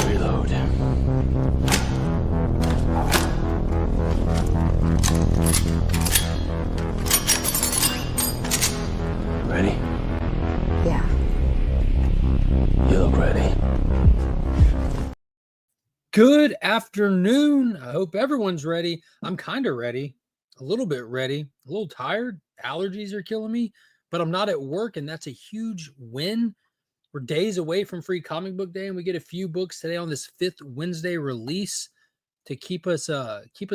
Reload. Ready? Yeah. You look ready. Good afternoon. I hope everyone's ready. I'm kind of ready, a little bit ready, a little tired. Allergies are killing me, but I'm not at work, and that's a huge win. We're days away from Free Comic Book Day, and we get a few books today on this 5th Wednesday release to keep us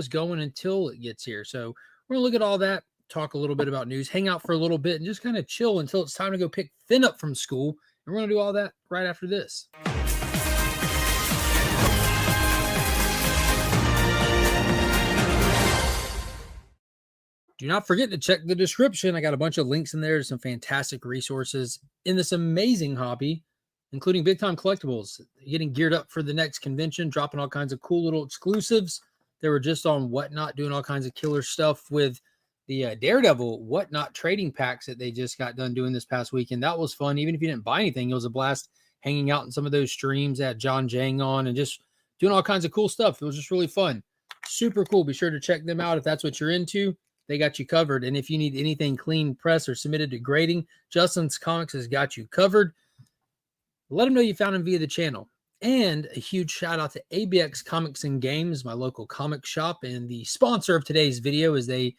going until it gets here. So we're gonna look at all that, talk a little bit about news, hang out for a little bit, and just kind of chill until it's time to go pick Finn up from school. And we're gonna do all that right after this. Do not forget to check the description. I got a bunch of links in there to some fantastic resources in this amazing hobby, including big time collectibles, getting geared up for the next convention, dropping all kinds of cool little exclusives. They were just on Whatnot doing all kinds of killer stuff with the Daredevil Whatnot trading packs that they just got done doing this past weekend. That was fun. Even if you didn't buy anything, it was a blast hanging out in some of those streams, at John Jang on and just doing all kinds of cool stuff. It was just really fun. Super cool. Be sure to check them out if that's what you're into. They got you covered. And if you need anything clean press or submitted to grading, Justin's Comics has got you covered. Let them know you found him via the channel. And a huge shout out to ABX Comics and Games, my local comic shop, and the sponsor of today's video, as they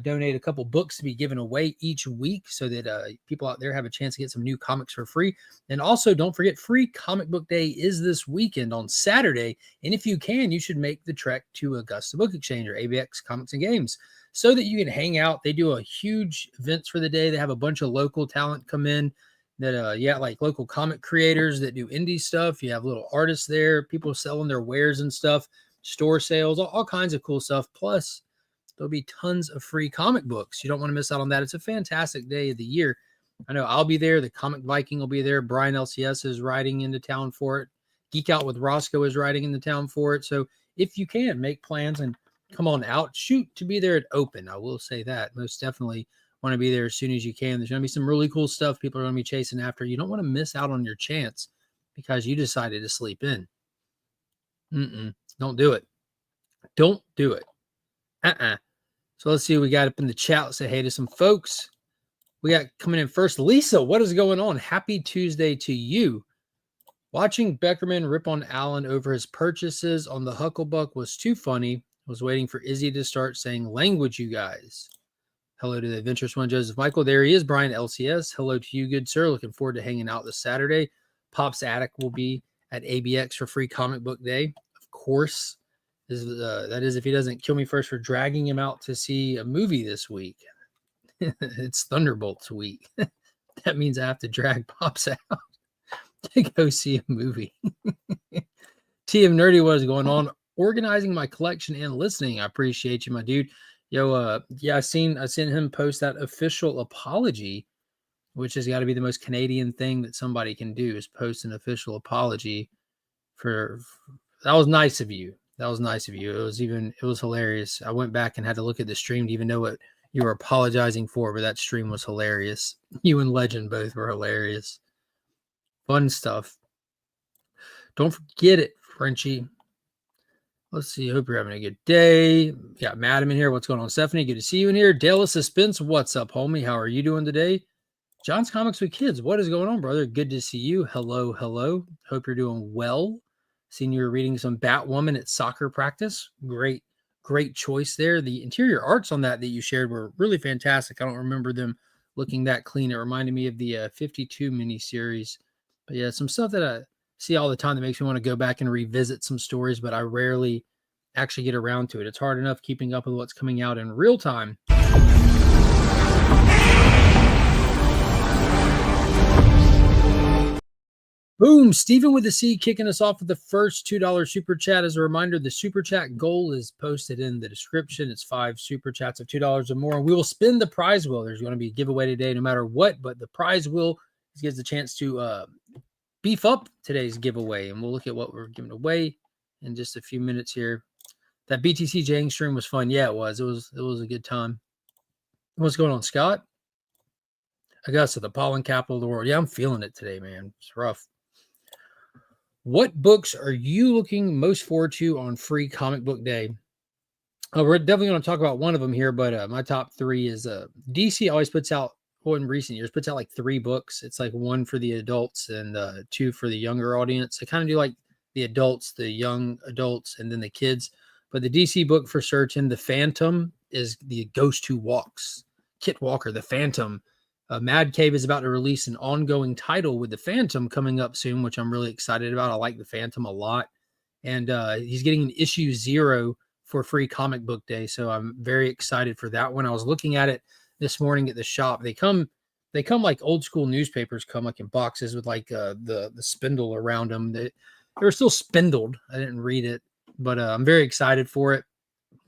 donate a couple books to be given away each week so that people out there have a chance to get some new comics for free. And also, don't forget, Free Comic Book Day is this weekend on Saturday. And if you can, you should make the trek to Augusta Book Exchange or ABX Comics and Games so that you can hang out. They do a huge events for the day. They have a bunch of local talent come in that, like local comic creators that do indie stuff. You have little artists there, people selling their wares and stuff, store sales, all kinds of cool stuff. Plus, there'll be tons of free comic books. You don't want to miss out on that. It's a fantastic day of the year. I know I'll be there. The Comic Viking will be there. Brian LCS is riding into town for it. Geek Out with Roscoe is riding into town for it. So if you can, make plans and come on out. Shoot to be there at open. I will say that. Most definitely want to be there as soon as you can. There's going to be some really cool stuff people are going to be chasing after. You don't want to miss out on your chance because you decided to sleep in. Don't do it. Don't do it. So let's see what we got up in the chat. Let's say hey to some folks. We got coming in first, Lisa. What is going on? Happy Tuesday to you. Watching Beckerman rip on Allen over his purchases on the Hucklebuck was too funny. Was waiting for Izzy to start saying language, you guys. Hello to the adventurous one, Joseph Michael. There he is, Brian LCS. Hello to you, good sir. Looking forward to hanging out this Saturday. Pop's Attic will be at ABX for Free Comic Book Day. Of course, that is if he doesn't kill me first for dragging him out to see a movie this week. It's Thunderbolts week. That means I have to drag Pops out to go see a movie. TM Nerdy, what is going on? Organizing my collection and listening. I appreciate you, my dude. Yo, yeah, I seen him post that official apology, which has got to be the most Canadian thing that somebody can do, is post an official apology for that. Was nice of you. That was nice of you. It was hilarious. I went back and had to look at the stream to even know what you were apologizing for, but that stream was hilarious. You and Legend both were hilarious. Fun stuff. Don't forget it, Frenchie. Let's see. Hope you're having a good day. Got Madam in here. What's going on, Stephanie? Good to see you in here. Dale of Suspense. What's up, homie? How are you doing today? John's Comics with Kids. What is going on, brother? Good to see you. Hello, hello. Hope you're doing well. Seen you were reading some Batwoman at soccer practice. Great choice there. The interior arts on that you shared were really fantastic. I don't remember them looking that clean. It reminded me of the 52 miniseries. But yeah, some stuff that I see all the time that makes me want to go back and revisit some stories, but I rarely actually get around to it. It's hard enough keeping up with what's coming out in real time. Boom, Stephen with a C kicking us off with the first $2 super chat. As a reminder, the super chat goal is posted in the description. It's 5 super chats of $2 or more, and we will spin the prize wheel. There's going to be a giveaway today no matter what, but the prize wheel gives a chance to beef up today's giveaway, and we'll look at what we're giving away in just a few minutes here. That BTC Jang stream was fun. Yeah, it was. It was a good time. What's going on, Scott? Augusta, the pollen capital of the world. Yeah, I'm feeling it today, man. It's rough. What books are you looking most forward to on Free Comic Book Day? We're definitely going to talk about one of them here, but my top three is DC always puts out, well, in recent years, puts out like 3 books. It's like 1 for the adults and 2 for the younger audience. They kind of do like the adults, the young adults, and then the kids. But the DC book for certain, The Phantom, is the Ghost Who Walks. Kit Walker, The Phantom. Mad Cave is about to release an ongoing title with The Phantom coming up soon, which I'm really excited about. I like The Phantom a lot. And he's getting an issue 0 for Free Comic Book Day. So I'm very excited for that one. I was looking at it this morning at the shop. They come like old school newspapers come like in boxes with like the spindle around them. They're still spindled. I didn't read it, but I'm very excited for it.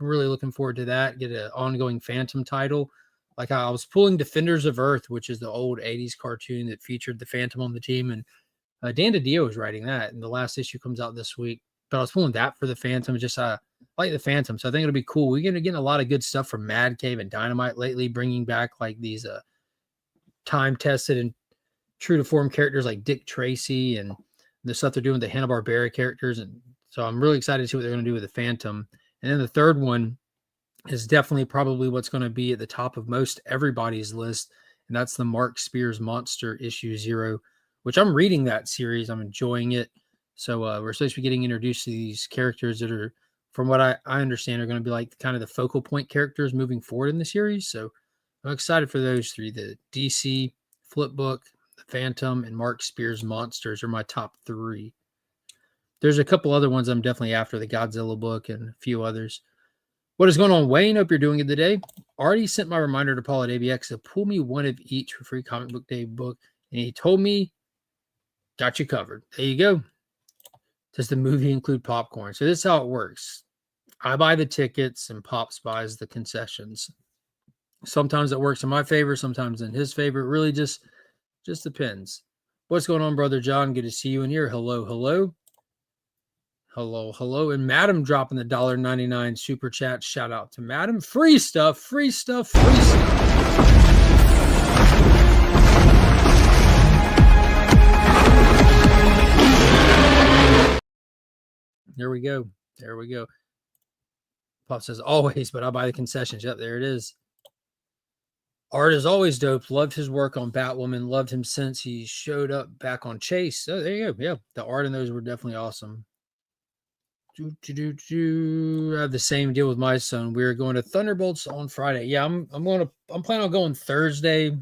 I'm really looking forward to that. Get an ongoing Phantom title. Like I was pulling Defenders of Earth, which is the old 80s cartoon that featured the Phantom on the team. And Dan DiDio is writing that. And the last issue comes out this week. But I was pulling that for the Phantom. Just like the Phantom. So I think it'll be cool. We're going to get a lot of good stuff from Mad Cave and Dynamite lately, bringing back like these time-tested and true-to-form characters like Dick Tracy and the stuff they're doing with the Hanna-Barbera characters. And so I'm really excited to see what they're going to do with the Phantom. And then the third one is definitely probably what's going to be at the top of most everybody's list, and that's the Mark Spears Monster issue 0, which I'm reading that series. I'm enjoying it. So we're supposed to be getting introduced to these characters that are, from what I understand, are going to be like kind of the focal point characters moving forward in the series. So I'm excited for those 3. The DC Flipbook, the Phantom, and Mark Spears Monsters are my top 3. There's a couple other ones I'm definitely after, the Godzilla book and a few others. What is going on, Wayne? Hope you're doing it today. Already sent my reminder to Paul at ABX to pull me one of each for Free Comic Book Day book, and he told me, got you covered. There you go. Does the movie include popcorn? So this is how it works. I buy the tickets and Pops buys the concessions. Sometimes it works in my favor, sometimes in his favor. It really just depends. What's going on, Brother John? Good to see you in here. Hello, hello. Hello, hello. And Madam dropping the $1.99 super chat. Shout out to Madam. Free stuff, free stuff, free stuff. There we go. There we go. Pop says, always, but I'll buy the concessions. Yep, there it is. Art is always dope. Loved his work on Batwoman. Loved him since he showed up back on Chase. So there you go. Yeah, the art in those were definitely awesome. I have the same deal with my son. We're going to Thunderbolts on Friday. Yeah, I'm planning on going Thursday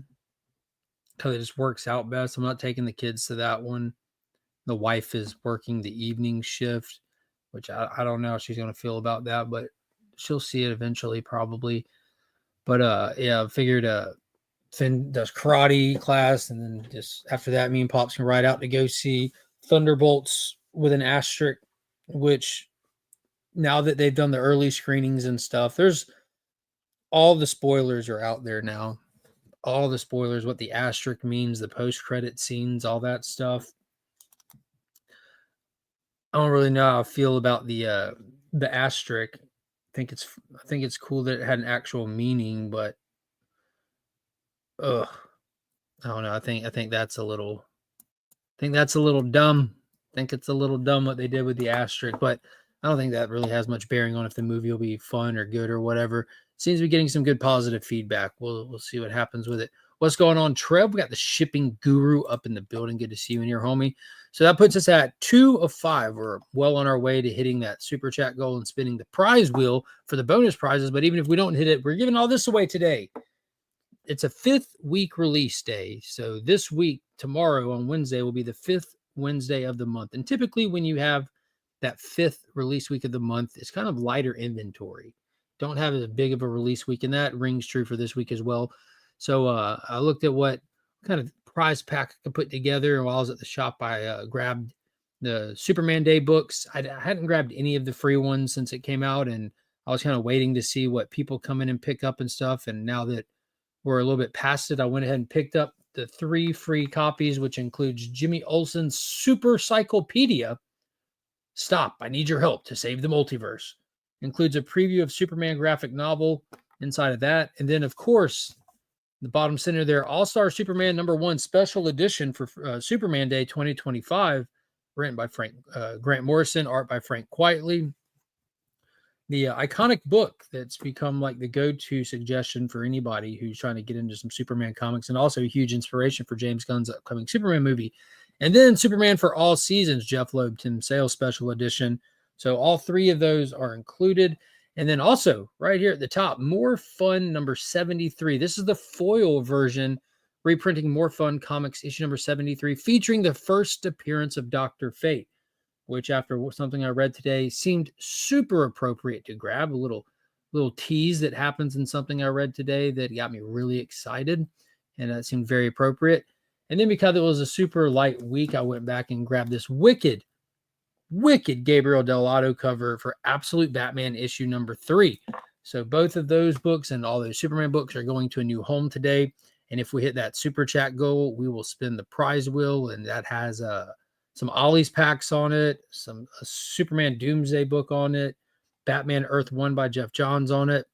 because it just works out best. I'm not taking the kids to that one. The wife is working the evening shift, which I don't know how she's going to feel about that, but she'll see it eventually probably. But yeah, I figured Finn does karate class, and then just after that, me and Pops can ride out to go see Thunderbolts with an asterisk, which now that they've done the early screenings and stuff, there's all the spoilers are out there now. All the spoilers, what the asterisk means, the post-credit scenes, all that stuff. I don't really know how I feel about the asterisk. I think it's cool that it had an actual meaning, but I don't know. I think that's a little dumb. I think it's a little dumb what they did with the asterisk, but I don't think that really has much bearing on if the movie will be fun or good or whatever. Seems to be getting some good positive feedback. We'll see what happens with it. What's going on, Trev? We got the shipping guru up in the building. Good to see you in here, homie. So that puts us at 2 of 5. We're well on our way to hitting that super chat goal and spinning the prize wheel for the bonus prizes. But even if we don't hit it, we're giving all this away today. It's a 5th week release day. So this week, tomorrow on Wednesday, will be the 5th Wednesday of the month. And typically when you have that 5th release week of the month, it's kind of lighter inventory. Don't have as big of a release week, and that rings true for this week as well. So I looked at what kind of prize pack I could put together, and while I was at the shop, I grabbed the Superman Day books. I hadn't grabbed any of the free ones since it came out, and I was kind of waiting to see what people come in and pick up and stuff. And now that we're a little bit past it, I went ahead and picked up the 3 free copies, which includes Jimmy Olsen's Super Cyclopedia. Stop, I need your help to save the multiverse. Includes a preview of Superman graphic novel inside of that. And then, of course, The bottom center there, All-Star Superman #1 special edition for Superman Day 2025, written by Grant Morrison, art by Frank Quitely. The iconic book that's become like the go-to suggestion for anybody who's trying to get into some Superman comics, and also a huge inspiration for James Gunn's upcoming Superman movie. And then Superman for All Seasons, Jeff Loeb, Tim Sale special edition. So all three of those are included. And then also right here at the top, More Fun #73. This is the foil version, reprinting More Fun Comics issue #73, featuring the first appearance of Dr. Fate, which after something I read today seemed super appropriate to grab. A little tease that happens in something I read today that got me really excited, and that seemed very appropriate. And then because it was a super light week, I went back and grabbed this wicked Gabriel Dell'Otto cover for Absolute Batman issue #3. So both of those books and all those Superman books are going to a new home today. And if we hit that super chat goal, we will spin the prize wheel, and that has some Ollie's packs on it, a Superman Doomsday book on it, Batman Earth 1 by Jeff Johns on it.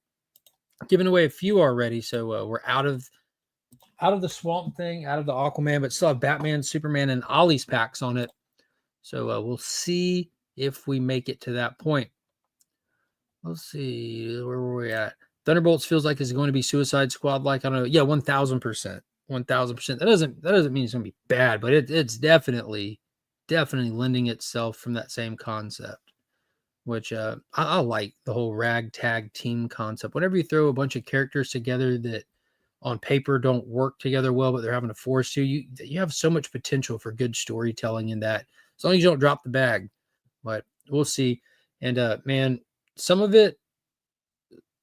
Giving away a few already, so we're out of the Swamp Thing, out of the Aquaman, but still have Batman, Superman, and Ollie's packs on it. So we'll see if we make it to that point. Let's see, where were we at? Thunderbolts feels like it's going to be Suicide Squad like. I don't know. Yeah, 1,000%. 1,000%. That doesn't mean it's going to be bad, but it's definitely lending itself from that same concept, which I like the whole ragtag team concept. Whenever you throw a bunch of characters together that on paper don't work together well, but they're having to force to, you have so much potential for good storytelling in that, as long as you don't drop the bag. But we'll see. And man, some of it,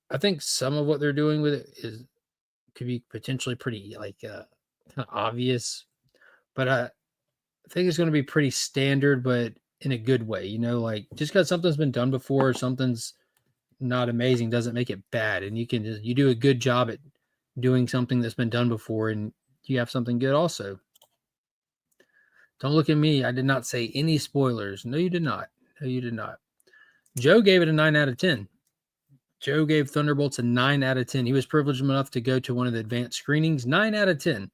I think some of what they're doing with it could be potentially pretty kind of obvious, but I think it's going to be pretty standard, but in a good way. Like just because something's been done before, something's not amazing, doesn't make it bad. And you do a good job at doing something that's been done before, and you have something good also. Don't look at me. I did not say any spoilers. No, you did not. No, you did not. Joe gave it a 9 out of 10. Joe gave Thunderbolts a 9 out of 10. He was privileged enough to go to one of the advanced screenings. 9 out of 10.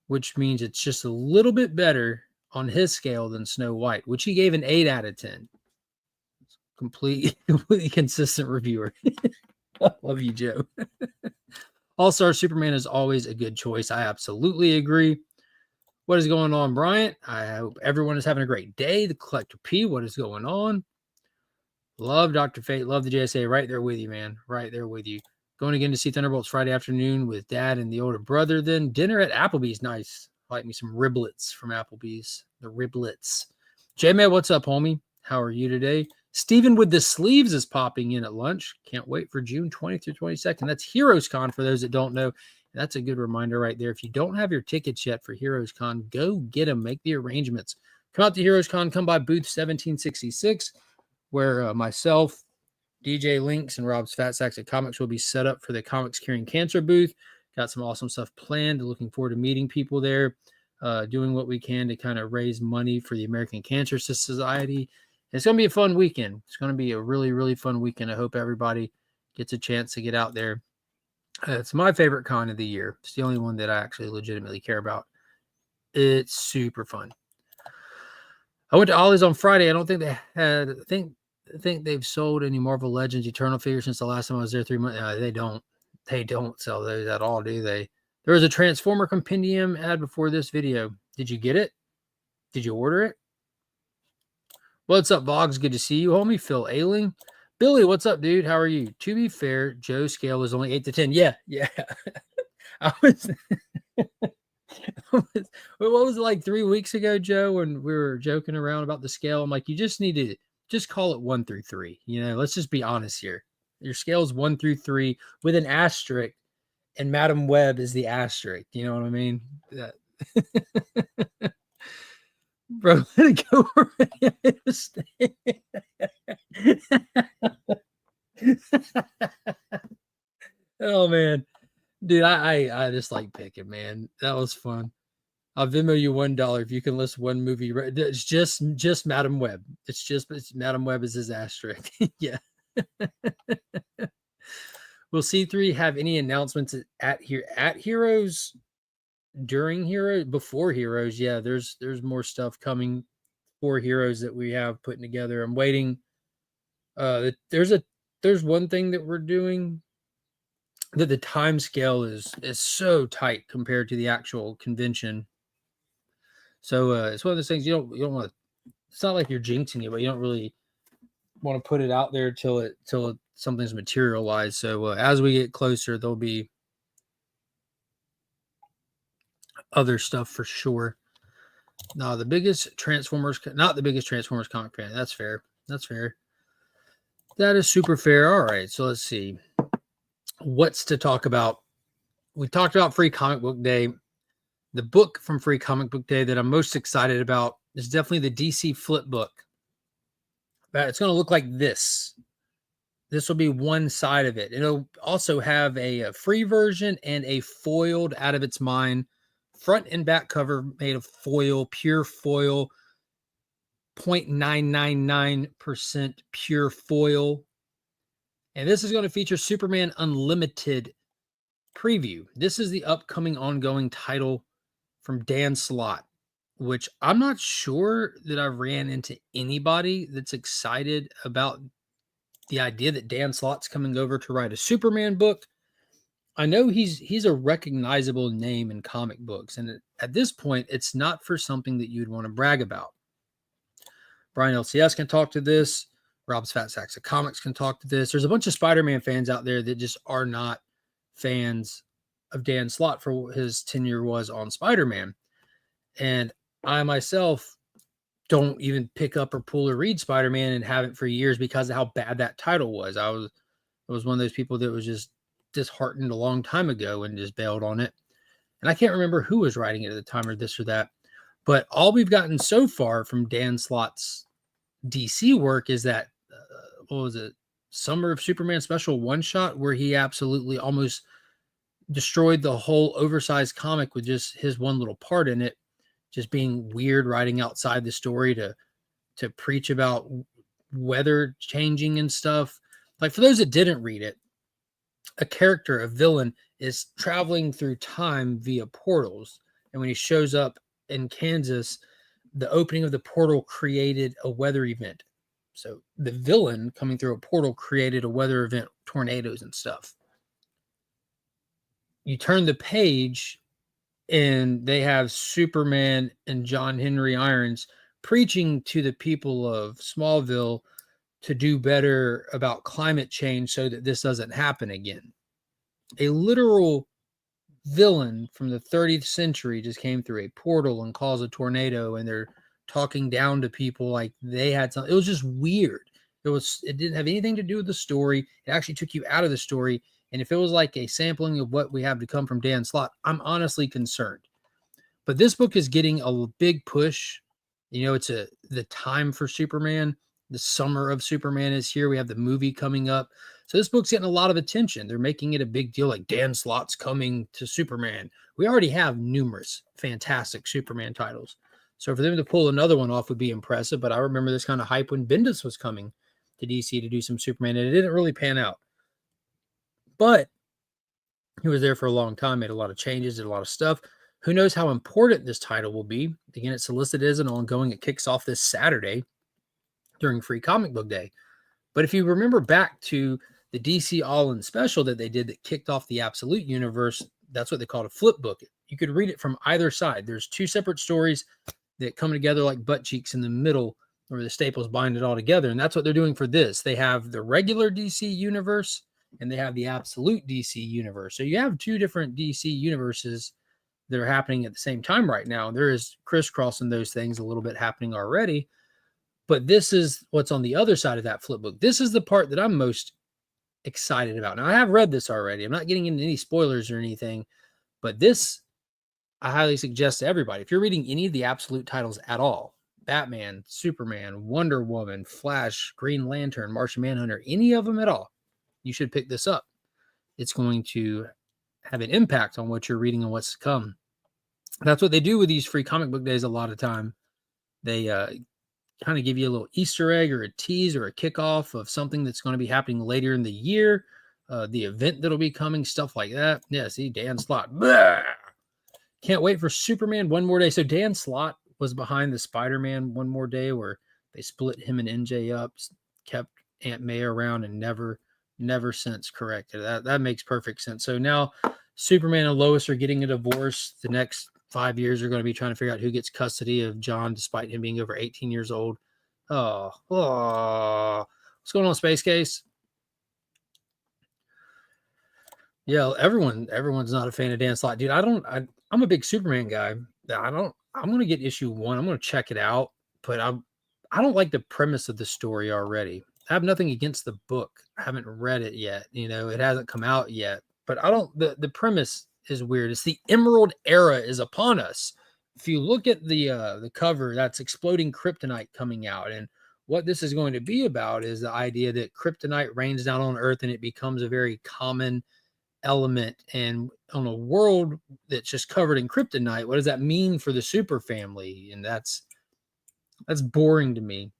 Which means it's just a little bit better on his scale than Snow White, which he gave an 8 out of 10. Completely consistent reviewer. Love you, Joe. All-Star Superman is always a good choice. I absolutely agree. What is going on, Bryant? I hope everyone is having a great day. The Collector P, what is going on? Love Dr. Fate. Love the JSA. Right there with you, man. Right there with you. Going again to see Thunderbolts Friday afternoon with Dad and the older brother. Then dinner at Applebee's. Nice. I like me some riblets from Applebee's. The riblets. J-Man, what's up, homie? How are you today? Steven with the sleeves is popping in at lunch. Can't wait for June 20th through 22nd. That's Heroes Con for those that don't know. That's a good reminder right there. If you don't have your tickets yet for Heroes Con, go get them. Make the arrangements. Come out to Heroes Con. Come by booth 1766, where myself, DJ Links, and Rob's Fat Sacks at Comics will be set up for the Comics Curing Cancer booth. Got some awesome stuff planned. Looking forward to meeting people there, doing what we can to kind of raise money for the American Cancer Society. It's going to be a fun weekend. It's going to be a really, really fun weekend. I hope everybody gets a chance to get out there. It's my favorite con of the year. It's the only one that I actually legitimately care about. It's super fun. I went to Ollie's on Friday. I don't think they had, I think they've sold any Marvel Legends Eternal figures since the last time I was there 3 months. They don't sell those at all, do they? There was a Transformer compendium ad before this video. Did you get it? Did you order it? What's up, Boggs? Good to see you, homie. Phil Ailing. Billy, what's up, dude? How are you? To be fair, Joe's scale was only 8 to 10. Yeah. I was... what was it, like 3 weeks ago, Joe, when we were joking around about the scale? I'm like, you just need to just call it 1 through 3. Let's just be honest here. Your scale is 1 through 3 with an asterisk, and Madam Web is the asterisk. You know what I mean? Bro, let it go Oh, man. Dude, I just like picking, man. That was fun. I'll Venmo you $1 if you can list one movie. It's just Madam Web. It's Madam Web is his asterisk. Yeah. Will C3 have any announcements at Heroes, during Heroes, before Heroes? Yeah, there's more stuff coming for Heroes that we have putting together. I'm waiting. There's one thing that we're doing that the time scale is so tight compared to the actual convention. So it's one of those things you don't want to. It's not like you're jinxing it, but you don't really want to put it out there till something's materialized. So as we get closer, there'll be other stuff for sure. No, not the biggest Transformers comic fan. That's fair. That is super fair. All right, so let's see. What's to talk about? We talked about Free Comic Book Day. The book from Free Comic Book Day that I'm most excited about is definitely the DC Flip book. It's going to look like this. This will be one side of it. It'll also have a free version and a foiled out of its mind front and back cover made of foil, pure foil, 0.999% pure foil. And this is going to feature Superman Unlimited preview. This is the upcoming ongoing title from Dan Slott, which I'm not sure that I ran into anybody that's excited about the idea that Dan Slott's coming over to write a Superman book. I know he's a recognizable name in comic books, and at this point, it's not for something that you'd want to brag about. Brian LCS can talk to this. Rob's Fat Sacks of Comics can talk to this. There's a bunch of Spider-Man fans out there that just are not fans of Dan Slott for what his tenure was on Spider-Man. And I myself don't even pick up or pull or read Spider-Man and haven't for years because of how bad that title was. I was one of those people that was just disheartened a long time ago and just bailed on it. And I can't remember who was writing it at the time or this or that. But all we've gotten so far from Dan Slott's DC work is that, what was it? Summer of Superman special one shot where he absolutely almost destroyed the whole oversized comic with just his one little part in it, just being weird, writing outside the story to preach about weather changing and stuff. Like, for those that didn't read it, a character, a villain, is traveling through time via portals. And when he shows up in Kansas, the opening of the portal created a weather event. So the villain coming through a portal created a weather event, tornadoes and stuff. You turn the page and they have Superman and John Henry Irons preaching to the people of Smallville to do better about climate change so that this doesn't happen again. A literal villain from the 30th century just came through a portal and caused a tornado, and they're talking down to people like they had something. It was just weird. It didn't have anything to do with the story. It actually took you out of the story. And if it was like a sampling of what we have to come from Dan Slott, I'm honestly concerned. But this book is getting a big push. You know, it's the time for Superman. The summer of Superman is here. We have the movie coming up. So this book's getting a lot of attention. They're making it a big deal, like Dan Slott's coming to Superman. We already have numerous fantastic Superman titles. So for them to pull another one off would be impressive. But I remember this kind of hype when Bendis was coming to DC to do some Superman, and it didn't really pan out. But he was there for a long time, made a lot of changes, did a lot of stuff. Who knows how important this title will be? Again, it's listed as an ongoing. It kicks off this Saturday during Free Comic Book Day. But if you remember back to the DC All-In special that they did that kicked off the Absolute Universe, that's what they called a flip book. You could read it from either side. There's two separate stories that come together like butt cheeks in the middle, where the staples bind it all together. And that's what they're doing for this. They have the regular DC universe and they have the Absolute DC universe. So you have two different DC universes that are happening at the same time right now. There is crisscrossing those things a little bit happening already. But this is what's on the other side of that flip book. This is the part that I'm most excited about. Now, I have read this already. I'm not getting into any spoilers or anything, but this I highly suggest to everybody. If you're reading any of the Absolute titles at all, Batman, Superman, Wonder Woman, Flash, Green Lantern, Martian Manhunter, any of them at all, you should pick this up. It's going to have an impact on what you're reading and what's to come. That's what they do with these Free Comic Book Days a lot of time. They kind of give you a little Easter egg or a tease or a kickoff of something that's going to be happening later in the year. the event that'll be coming, stuff like that. Yeah, see, Dan Slott. Blah! Can't wait for Superman One More Day. So Dan Slott was behind the Spider-Man One More Day, where they split him and NJ up, kept Aunt May around, and never since corrected. That makes perfect sense. So now Superman and Lois are getting a divorce. The next 5 years are going to be trying to figure out who gets custody of John, despite him being over 18 years old. Oh, what's going on, Space Case? Yeah, everyone's not a fan of Dan Slott, dude. I'm a big Superman guy. I'm gonna get issue 1. I'm gonna check it out, but I don't like the premise of the story already. I have nothing against the book. I haven't read it yet. It hasn't come out yet. But the premise is weird. It's the Emerald Era is upon us. If you look at the cover, that's exploding kryptonite coming out. And what this is going to be about is the idea that kryptonite rains down on Earth and it becomes a very common element. And on a world that's just covered in kryptonite, what does that mean for the super family? And that's boring to me.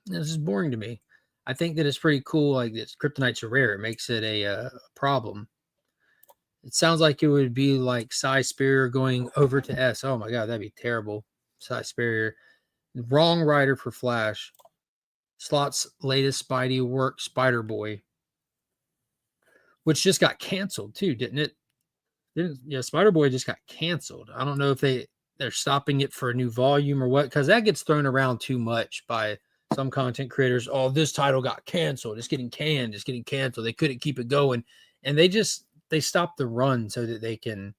This is boring to me. I think that it's pretty cool. Like, this kryptonite's rare. It makes it a problem. It sounds like it would be like Cy Spurrier going over to S. Oh my God, that'd be terrible. Cy Spurrier. Wrong writer for Flash. Slott's latest Spidey work, Spider-Boy, which just got canceled too, didn't it? Yeah, Spider-Boy just got canceled. I don't know if they're stopping it for a new volume or what, because that gets thrown around too much by some content creators. Oh, this title got canceled. It's getting canned. It's getting canceled. They couldn't keep it going. And they stopped the run so that they can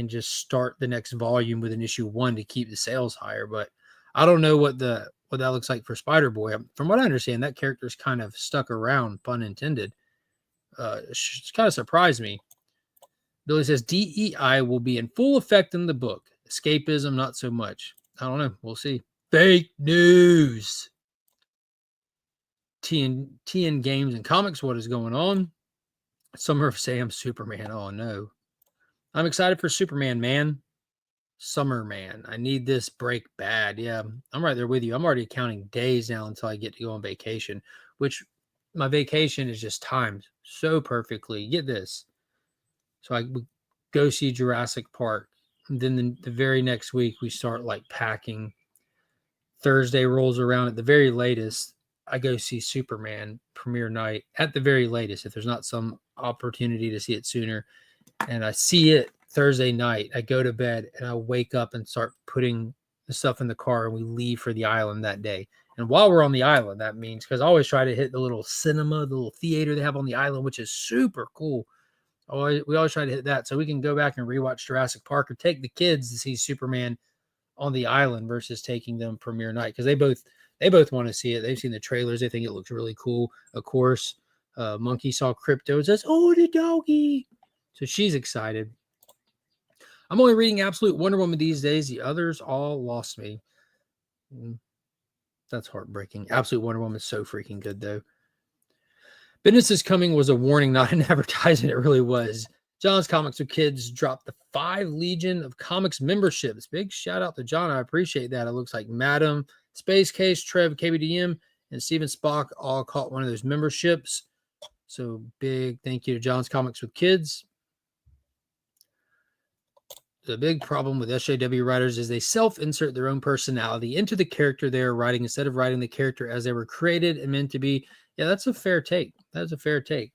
just start the next volume with an issue 1 to keep the sales higher. But I don't know what that looks like for Spider-Boy. From what I understand, that character's kind of stuck around, pun intended. It's kind of surprised me. Billy says DEI will be in full effect in the book. Escapism, not so much. I don't know. We'll see. Fake news. TN Games and Comics. What is going on? Summer of Sam Superman. Oh no. I'm excited for Superman, man. Summer, man. I need this break bad. Yeah, I'm right there with you. I'm already counting days now until I get to go on vacation, which my vacation is just timed so perfectly. Get this. So I would go see Jurassic Park. And then the very next week, we start like packing. Thursday rolls around at the very latest. I go see Superman premiere night at the very latest, if there's not some opportunity to see it sooner. And I see it Thursday night. I go to bed and I wake up and start putting the stuff in the car, and we leave for the island that day. And while we're on the island, that means, because I always try to hit the little cinema, the little theater they have on the island, which is super cool. We always try to hit that so we can go back and rewatch Jurassic Park or take the kids to see Superman on the island versus taking them premiere night, because they both want to see it. They've seen the trailers. They think it looks really cool. Of course, Monkey saw Crypto and says, "Oh, the doggy." So she's excited. I'm only reading Absolute Wonder Woman these days. The others all lost me. That's heartbreaking. Absolute Wonder Woman is so freaking good, though. Bennis is Coming was a warning, not an advertisement. It really was. John's Comics for Kids dropped the 5 Legion of Comics memberships. Big shout out to John. I appreciate that. It looks like Madam, Space Case, Trev, KBDM, and Steven Spock all caught one of those memberships. So big thank you to John's Comics with Kids. The big problem with SJW writers is they self-insert their own personality into the character they are writing instead of writing the character as they were created and meant to be. Yeah, that's a fair take. That's a fair take.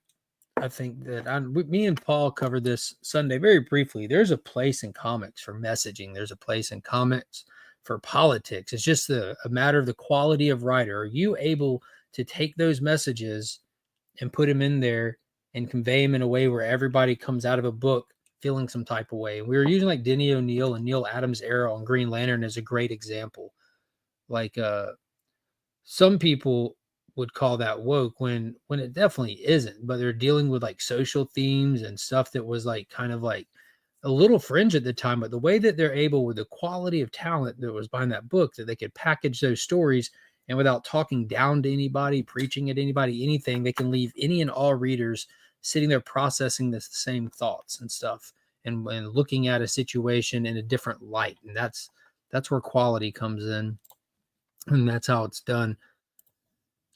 I think that me and Paul covered this Sunday very briefly. There's a place in comics for messaging. There's a place in comics for politics. It's just a matter of the quality of writer. Are you able to take those messages and put them in there and convey them in a way where everybody comes out of a book feeling some type of way? We were using like Denny O'Neil and Neil Adams' era on Green Lantern as a great example. Like some people would call that woke when it definitely isn't, but they're dealing with like social themes and stuff that was like kind of like a little fringe at the time. But the way that they're able, with the quality of talent that was behind that book, that they could package those stories and without talking down to anybody, preaching at anybody, anything, they can leave any and all readers sitting there processing the same thoughts and stuff and looking at a situation in a different light. And that's where quality comes in, and that's how it's done.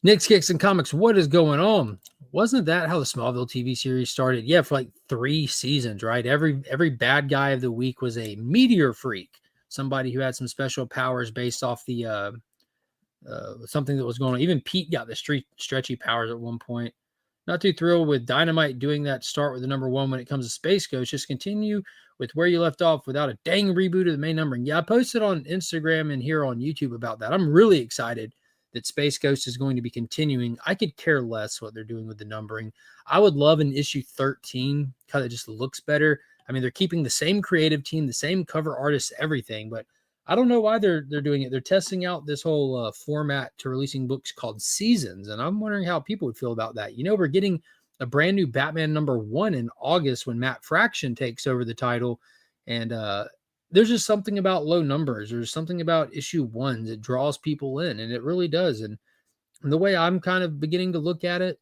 Nick's Kicks and Comics, what is going on? Wasn't that how the Smallville TV series started? Yeah, for like 3 seasons, right? Every bad guy of the week was a meteor freak, somebody who had some special powers based off the something that was going on. Even Pete got the stretchy powers at one point. Not too thrilled with Dynamite doing that start with the number 1 when it comes to Space Ghost. Just continue with where you left off without a dang reboot of the main numbering. Yeah, I posted on Instagram and here on YouTube about that. I'm really excited that Space Ghost is going to be continuing. I could care less what they're doing with the numbering. I would love an issue 13 because it just looks better. I mean, they're keeping the same creative team, the same cover artists, everything, but I don't know why they're doing it. They're testing out this whole format to releasing books called seasons, and I'm wondering how people would feel about that. You know, we're getting a brand new Batman number 1 in August when Matt Fraction takes over the title, and there's just something about low numbers. There's something about issue 1 that draws people in, and it really does. And the way I'm kind of beginning to look at it,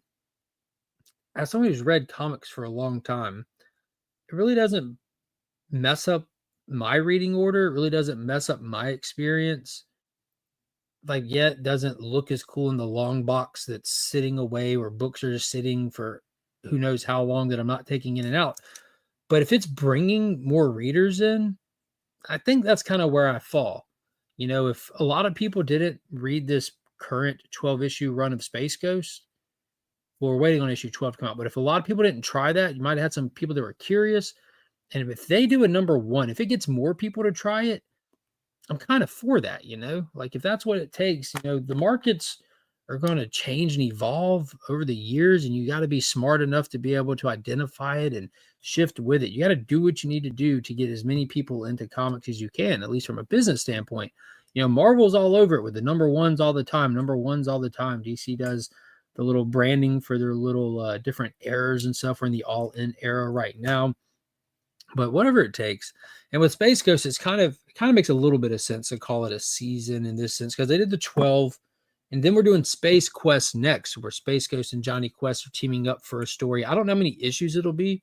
as somebody who's read comics for a long time, it really doesn't mess up my reading order. It really doesn't mess up my experience. Like, yet it doesn't look as cool in the long box that's sitting away, where books are just sitting for who knows how long that I'm not taking in and out. But if it's bringing more readers in, I think that's kind of where I fall. You know, if a lot of people didn't read this current 12 issue run of Space Ghost, well, we're waiting on issue 12 to come out. But if a lot of people didn't try that, you might have had some people that were curious. And if they do a number 1, if it gets more people to try it, I'm kind of for that, you know? Like, if that's what it takes, you know, the markets are going to change and evolve over the years, and you got to be smart enough to be able to identify it and shift with it. You got to do what you need to do to get as many people into comics as you can, at least from a business standpoint. You know, Marvel's all over it with the number 1s all the time, DC does the little branding for their little different eras and stuff. We're in the all-in era right now. But whatever it takes. And with Space Ghost, it kind of makes a little bit of sense to call it a season in this sense, because they did the 12, and then we're doing Space Quest next, where Space Ghost and Johnny Quest are teaming up for a story. I don't know how many issues it'll be,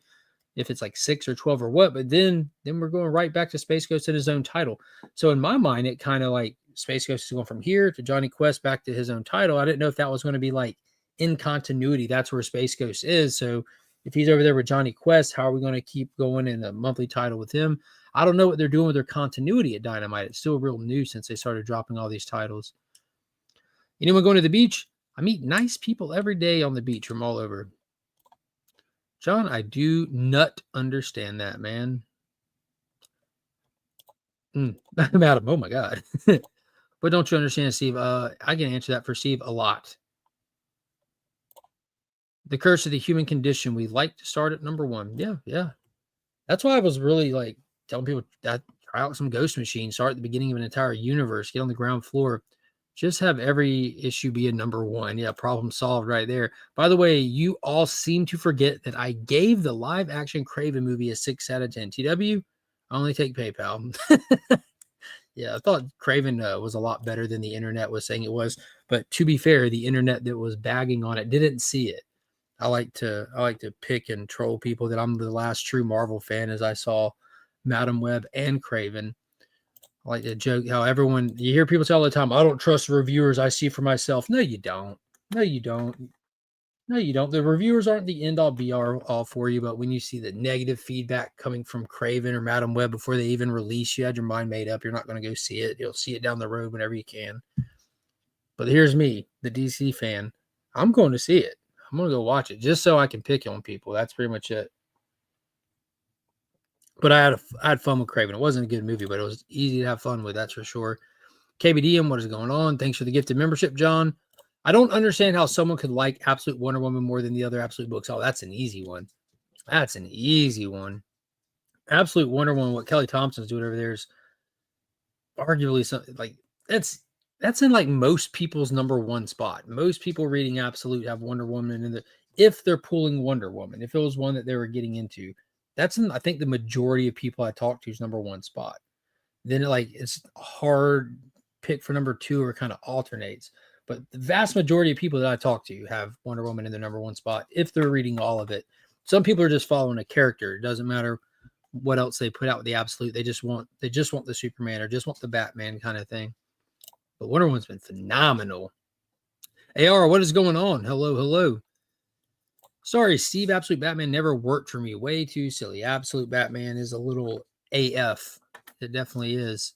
if it's like 6 or 12 or what, but then we're going right back to Space Ghost in his own title. So in my mind, it kind of like Space Ghost is going from here to Johnny Quest back to his own title. I didn't know if that was going to be like in continuity. That's where Space Ghost is. So if he's over there with Johnny Quest, how are we going to keep going in a monthly title with him? I don't know what they're doing with their continuity at Dynamite. It's still real new since they started dropping all these titles. Anyone going to the beach? I meet nice people every day on the beach from all over. John, I do not understand that, man. Madam, oh my God. But don't you understand, Steve? I can answer that for Steve a lot. The Curse of the Human Condition. We like to start at number 1. Yeah. That's why I was really like telling people that try out some Ghost Machine, start at the beginning of an entire universe, get on the ground floor, just have every issue be a number 1. Yeah, problem solved right there. By the way, you all seem to forget that I gave the live action Craven movie a 6 out of 10. TW, I only take PayPal. Yeah, I thought Craven was a lot better than the internet was saying it was. But to be fair, the internet that was bagging on it didn't see it. I like to pick and troll people that I'm the last true Marvel fan, as I saw Madam Web and Craven. I like to joke how you hear people say all the time, I don't trust reviewers, I see for myself. No, you don't. The reviewers aren't the end all be all for you, but when you see the negative feedback coming from Craven or Madam Web before they even release, you had your mind made up. You're not going to go see it. You'll see it down the road whenever you can. But here's me, the DC fan. I'm going to see it. I'm going to go watch it just so I can pick on people. That's pretty much it. But I had fun with Craven. It wasn't a good movie, but it was easy to have fun with, that's for sure. KBDM, what is going on? Thanks for the gifted membership, John. I don't understand how someone could like Absolute Wonder Woman more than the other Absolute books. Oh, that's an easy one. Absolute Wonder Woman, what Kelly Thompson's doing over there is arguably something like that's in like most people's number 1 spot. Most people reading Absolute have Wonder Woman if they're pulling Wonder Woman, if it was one that they were getting into, that's in, I think, the majority of people I talk to is number 1 spot. Then it's a hard pick for number 2 or kind of alternates. But the vast majority of people that I talk to have Wonder Woman in their number 1 spot if they're reading all of it. Some people are just following a character. It doesn't matter what else they put out with the Absolute. They just want the Superman or just want the Batman kind of thing. But Wonder Woman's been phenomenal. AR, what is going on? Hello. Sorry, Steve. Absolute Batman never worked for me. Way too silly. Absolute Batman is a little AF. It definitely is.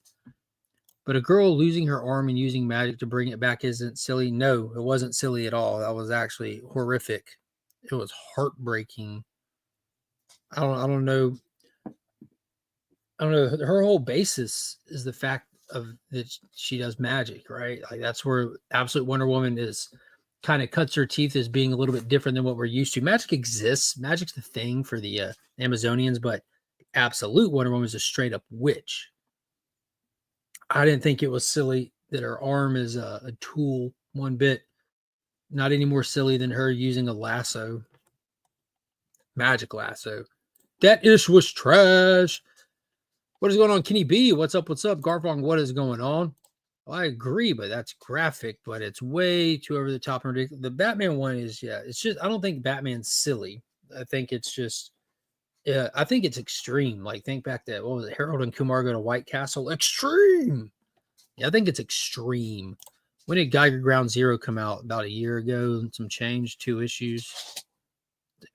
But a girl losing her arm and using magic to bring it back isn't silly. No, it wasn't silly at all. That was actually horrific. It was heartbreaking. I don't know. I don't know. Her whole basis is the fact of that she does magic, right? Like that's where Absolute Wonder Woman is kind of cuts her teeth as being a little bit different than what we're used to. Magic exists. Magic's the thing for the Amazonians, but Absolute Wonder Woman is a straight up witch. I didn't think it was silly that her arm is a tool one bit. Not any more silly than her using a lasso, magic lasso. That ish was trash. What is going on, Kenny B? What's up? What's up, Garfong? What is going on? Well, I agree, but that's graphic, but it's way too over the top and ridiculous. The Batman one is, yeah, it's just, I don't think Batman's silly. I think it's just, yeah, I think it's extreme. Like, think back to, what was it, Harold and Kumar go to White Castle? Extreme. Yeah, I think it's extreme. When did Geiger Ground Zero come out? About a year ago and some change, 2 issues.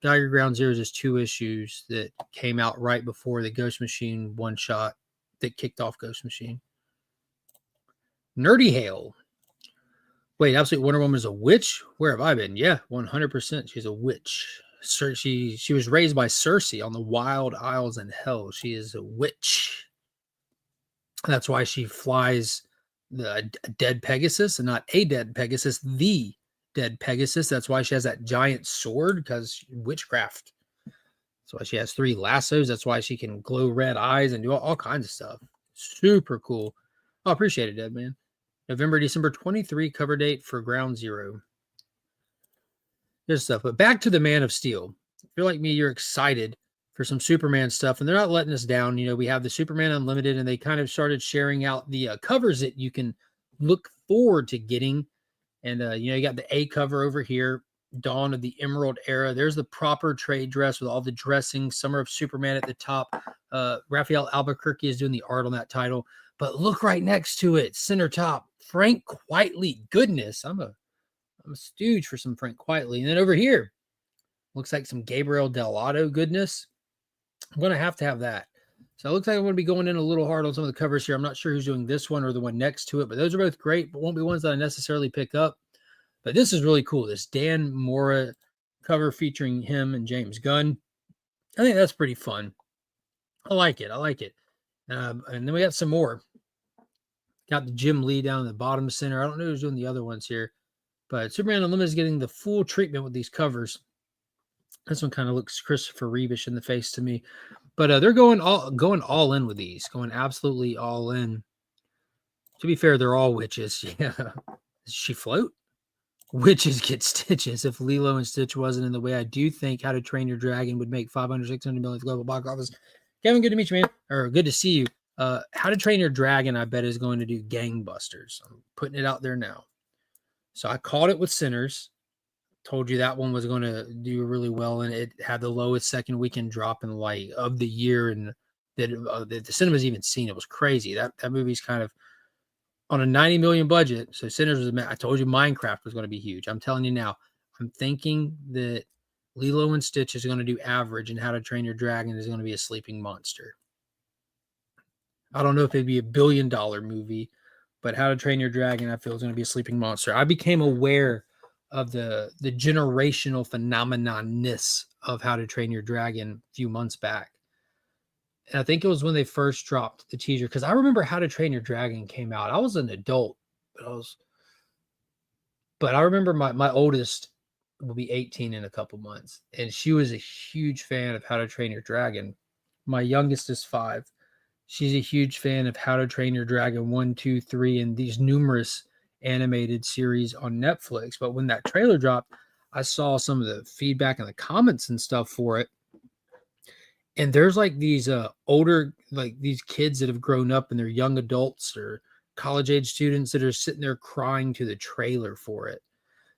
Geiger Ground Zero is just 2 issues that came out right before the Ghost Machine one shot that kicked off Ghost Machine. Nerdy Hale. Wait, Absolute Wonder Woman is a witch? Where have I been? Yeah, 100%. She's a witch. She was raised by Circe on the Wild Isles in Hell. She is a witch. That's why she flies the dead Pegasus and not a dead Pegasus, the dead Pegasus. That's why she has that giant sword, because witchcraft. That's why she has 3 lassos. That's why she can glow red eyes and do all kinds of stuff. Super cool. I appreciate it, Dead Man. November, December 23 cover date for Ground Zero. Good stuff. But back to the Man of Steel. If you're like me, you're excited for some Superman stuff, and they're not letting us down. You know, we have the Superman Unlimited, and they kind of started sharing out the covers that you can look forward to getting. And, you know, you got the A cover over here, Dawn of the Emerald Era. There's the proper trade dress with all the dressing, Summer of Superman at the top. Raphael Albuquerque is doing the art on that title. But look right next to it, center top, Frank Quitely. Goodness, I'm a stooge for some Frank Quitely. And then over here, looks like some Gabriel Dell'Otto goodness. I'm going to have that. So it looks like I'm going to be going in a little hard on some of the covers here. I'm not sure who's doing this one or the one next to it, but those are both great, but won't be ones that I necessarily pick up. But this is really cool. This Dan Mora cover featuring him and James Gunn. I think that's pretty fun. I like it. And then we got some more. Got the Jim Lee down in the bottom center. I don't know who's doing the other ones here, but Superman Unlimited is getting the full treatment with these covers. This one kind of looks Christopher Reevish in the face to me, but they're going all in with these, going absolutely all in. To be fair, they're all witches. Yeah, does she float? Witches get stitches. If Lilo and Stitch wasn't in the way, I do think How to Train Your Dragon would make 500, 600 million global box office. Kevin, good to meet you, man. Or good to see you. How to Train Your Dragon, I bet, is going to do gangbusters. I'm putting it out there now. So I called it with Sinners. Told you that one was going to do really well, and it had the lowest second weekend drop in like of the year, and that the cinema's even seen. It was crazy. That movie's kind of on a 90 million budget. So Sinners was, I told you Minecraft was going to be huge. I'm telling you now, I'm thinking that Lilo and Stitch is going to do average, and How to Train Your Dragon is going to be a sleeping monster. I don't know if it'd be $1 billion movie, but How to Train Your Dragon, I feel, is going to be a sleeping monster. I became aware of the generational phenomenon-ness of How to Train Your Dragon a few months back. And I think it was when they first dropped the teaser, because I remember How to Train Your Dragon came out. I was an adult, but I remember my oldest will be 18 in a couple months, and she was a huge fan of How to Train Your Dragon. My youngest is 5. She's a huge fan of How to Train Your Dragon 1, 2, 3, and these numerous animated series on Netflix. But when that trailer dropped, I saw some of the feedback and the comments and stuff for it. And there's like these older, like these kids that have grown up and they're young adults or college age students that are sitting there crying to the trailer for it.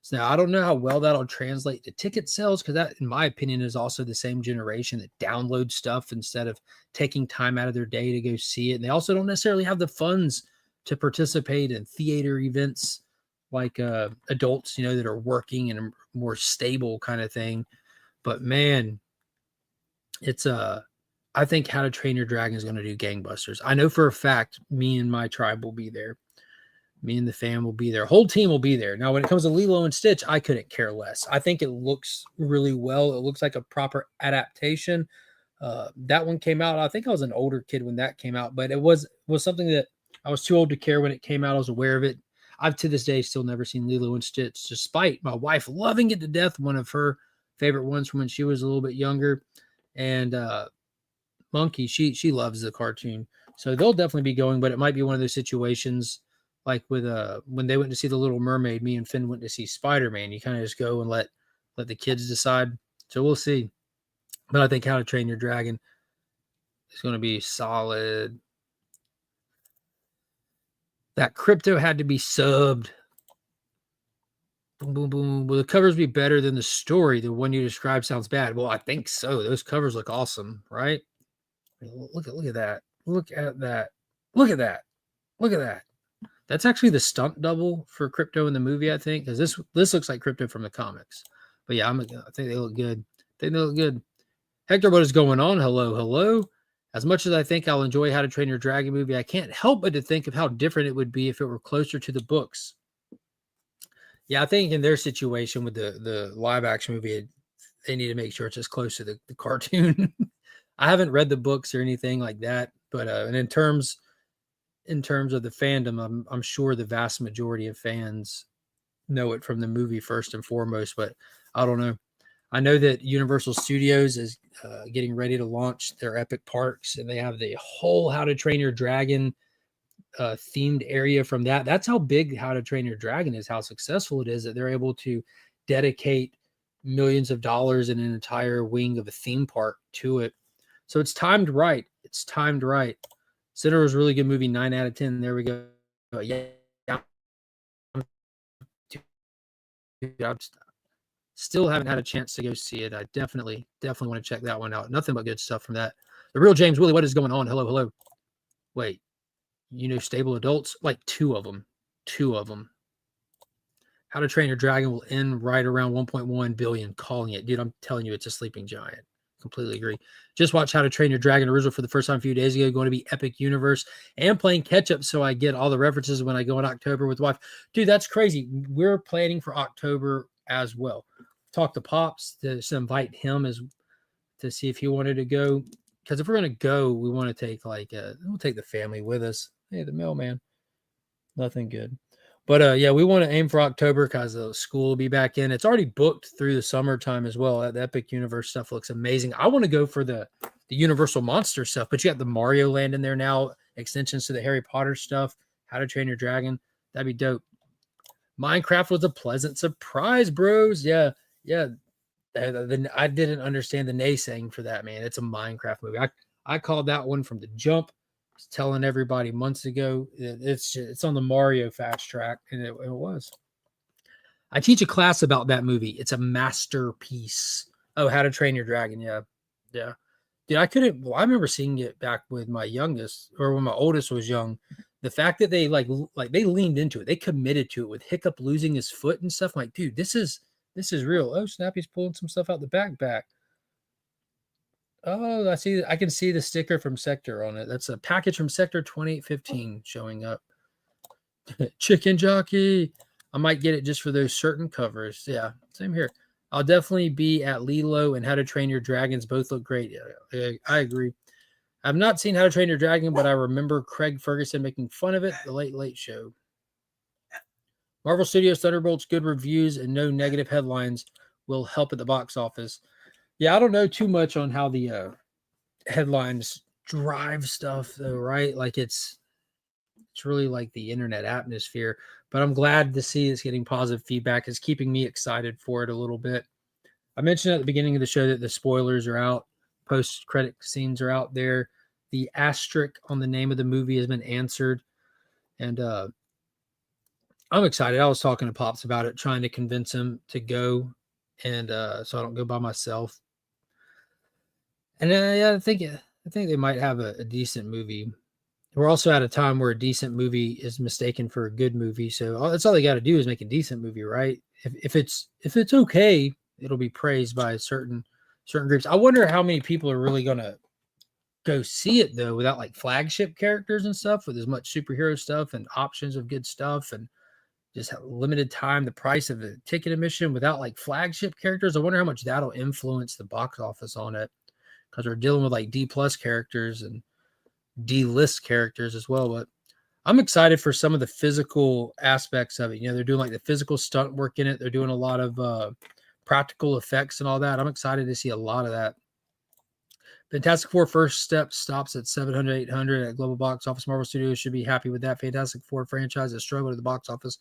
So now I don't know how well that'll translate to ticket sales, because that, in my opinion, is also the same generation that downloads stuff instead of taking time out of their day to go see it. And they also don't necessarily have the funds to participate in theater events like adults, you know, that are working and a more stable kind of thing. But man, it's I think How to Train Your Dragon is going to do gangbusters. I know for a fact me and my tribe will be there. Me and the fam will be there. Whole team will be there. Now, when it comes to Lilo and Stitch, I couldn't care less. I think it looks really well. It looks like a proper adaptation. That one came out. I think I was an older kid when that came out, but it was something that I was too old to care when it came out. I was aware of it. I've to this day still never seen Lilo and Stitch, despite my wife loving it to death. One of her favorite ones from when she was a little bit younger. And Monkey, she loves the cartoon. So they'll definitely be going, but it might be one of those situations like with when they went to see The Little Mermaid, me and Finn went to see Spider-Man. You kind of just go and let the kids decide. So we'll see. But I think How to Train Your Dragon is going to be solid. That Crypto had to be subbed. Boom, boom, boom. Will the covers be better than the story? The one you described sounds bad. Well, I think so. Those covers look awesome, right? Look at that. Look at that. Look at that. Look at that. That's actually the stunt double for Crypto in the movie, I think, because this looks like Crypto from the comics. But yeah, I think they look good. Hector, what is going on? Hello. As much as I think I'll enjoy How to Train Your Dragon movie, I can't help but to think of how different it would be if it were closer to the books. Yeah, I think in their situation with the live action movie, they need to make sure it's as close to the cartoon. I haven't read the books or anything like that, but and in terms of the fandom, I'm sure the vast majority of fans know it from the movie first and foremost, but I don't know. I know that Universal Studios is getting ready to launch their Epic Parks, and they have the whole How to Train Your Dragon themed area from that. That's how big How to Train Your Dragon is, how successful it is that they're able to dedicate millions of dollars in an entire wing of a theme park to it. So it's timed right. Sinner was a really good movie, 9 out of 10. There we go. Yeah. I still haven't had a chance to go see it. I definitely want to check that one out. Nothing but good stuff from that. The Real James Willie, what is going on? Hello. Wait, Stable Adults? Like two of them. How to Train Your Dragon will end right around 1.1 billion. Calling it. Dude, I'm telling you, it's a sleeping giant. Completely agree. Just watch How to Train Your Dragon original for the first time a few days ago. Going to be Epic Universe and playing catch up, so I get all the references when I go in October with wife. Dude, that's crazy. We're planning for October as well. Talk to Pops to invite him to see if he wanted to go. Because if we're gonna go, we want to take we'll take the family with us. Hey, the mailman. Nothing good. But yeah, we want to aim for October because the school will be back in. It's already booked through the summertime as well. The Epic Universe stuff looks amazing. I want to go for the Universal Monster stuff, but you got the Mario Land in there now, extensions to the Harry Potter stuff, How to Train Your Dragon. That'd be dope. Minecraft was a pleasant surprise, bros. Yeah. I didn't understand the naysaying for that, man. It's a Minecraft movie. I called that one from the jump. I was telling everybody months ago. It's on the Mario fast track, and it was. I teach a class about that movie. It's a masterpiece. Oh, How to Train Your Dragon. Yeah. Dude, I remember seeing it back with my youngest, or when my oldest was young. The fact that they like they leaned into it, they committed to it with Hiccup losing his foot and stuff. I'm like, dude, this is real. Oh, Snappy's pulling some stuff out the backpack. Oh, I can see the sticker from Sector on it. That's a package from Sector 2815 showing up. Chicken Jockey. I might get it just for those certain covers. Yeah, same here. I'll definitely be at Lilo and How to Train Your Dragons. Both look great. Yeah, I agree. I've not seen How to Train Your Dragon, but I remember Craig Ferguson making fun of it. The Late Late Show. Marvel Studios Thunderbolts, good reviews and no negative headlines will help at the box office. Yeah, I don't know too much on how the headlines drive stuff, though, right? Like it's really like the internet atmosphere. But I'm glad to see it's getting positive feedback. It's keeping me excited for it a little bit. I mentioned at the beginning of the show that the spoilers are out. Post-credit scenes are out there. The asterisk on the name of the movie has been answered. And I'm excited. I was talking to Pops about it, trying to convince him to go. And so I don't go by myself. And yeah, I think they might have a decent movie. We're also at a time where a decent movie is mistaken for a good movie. So that's all they got to do is make a decent movie, right? If it's okay, it'll be praised by a certain certain groups. I wonder how many people are really going to go see it though, without like flagship characters and stuff, with as much superhero stuff and options of good stuff and just limited time, the price of a ticket admission without like flagship characters. I wonder how much that'll influence the box office on it, because we're dealing with like D plus characters and D list characters as well. But I'm excited for some of the physical aspects of it. You know, they're doing like the physical stunt work in it. They're doing a lot of practical effects and all that. I'm excited to see a lot of that. Fantastic Four First Step stops at 700, 800 at global box office. Marvel Studios should be happy with that. Fantastic Four franchise has struggled at the box office.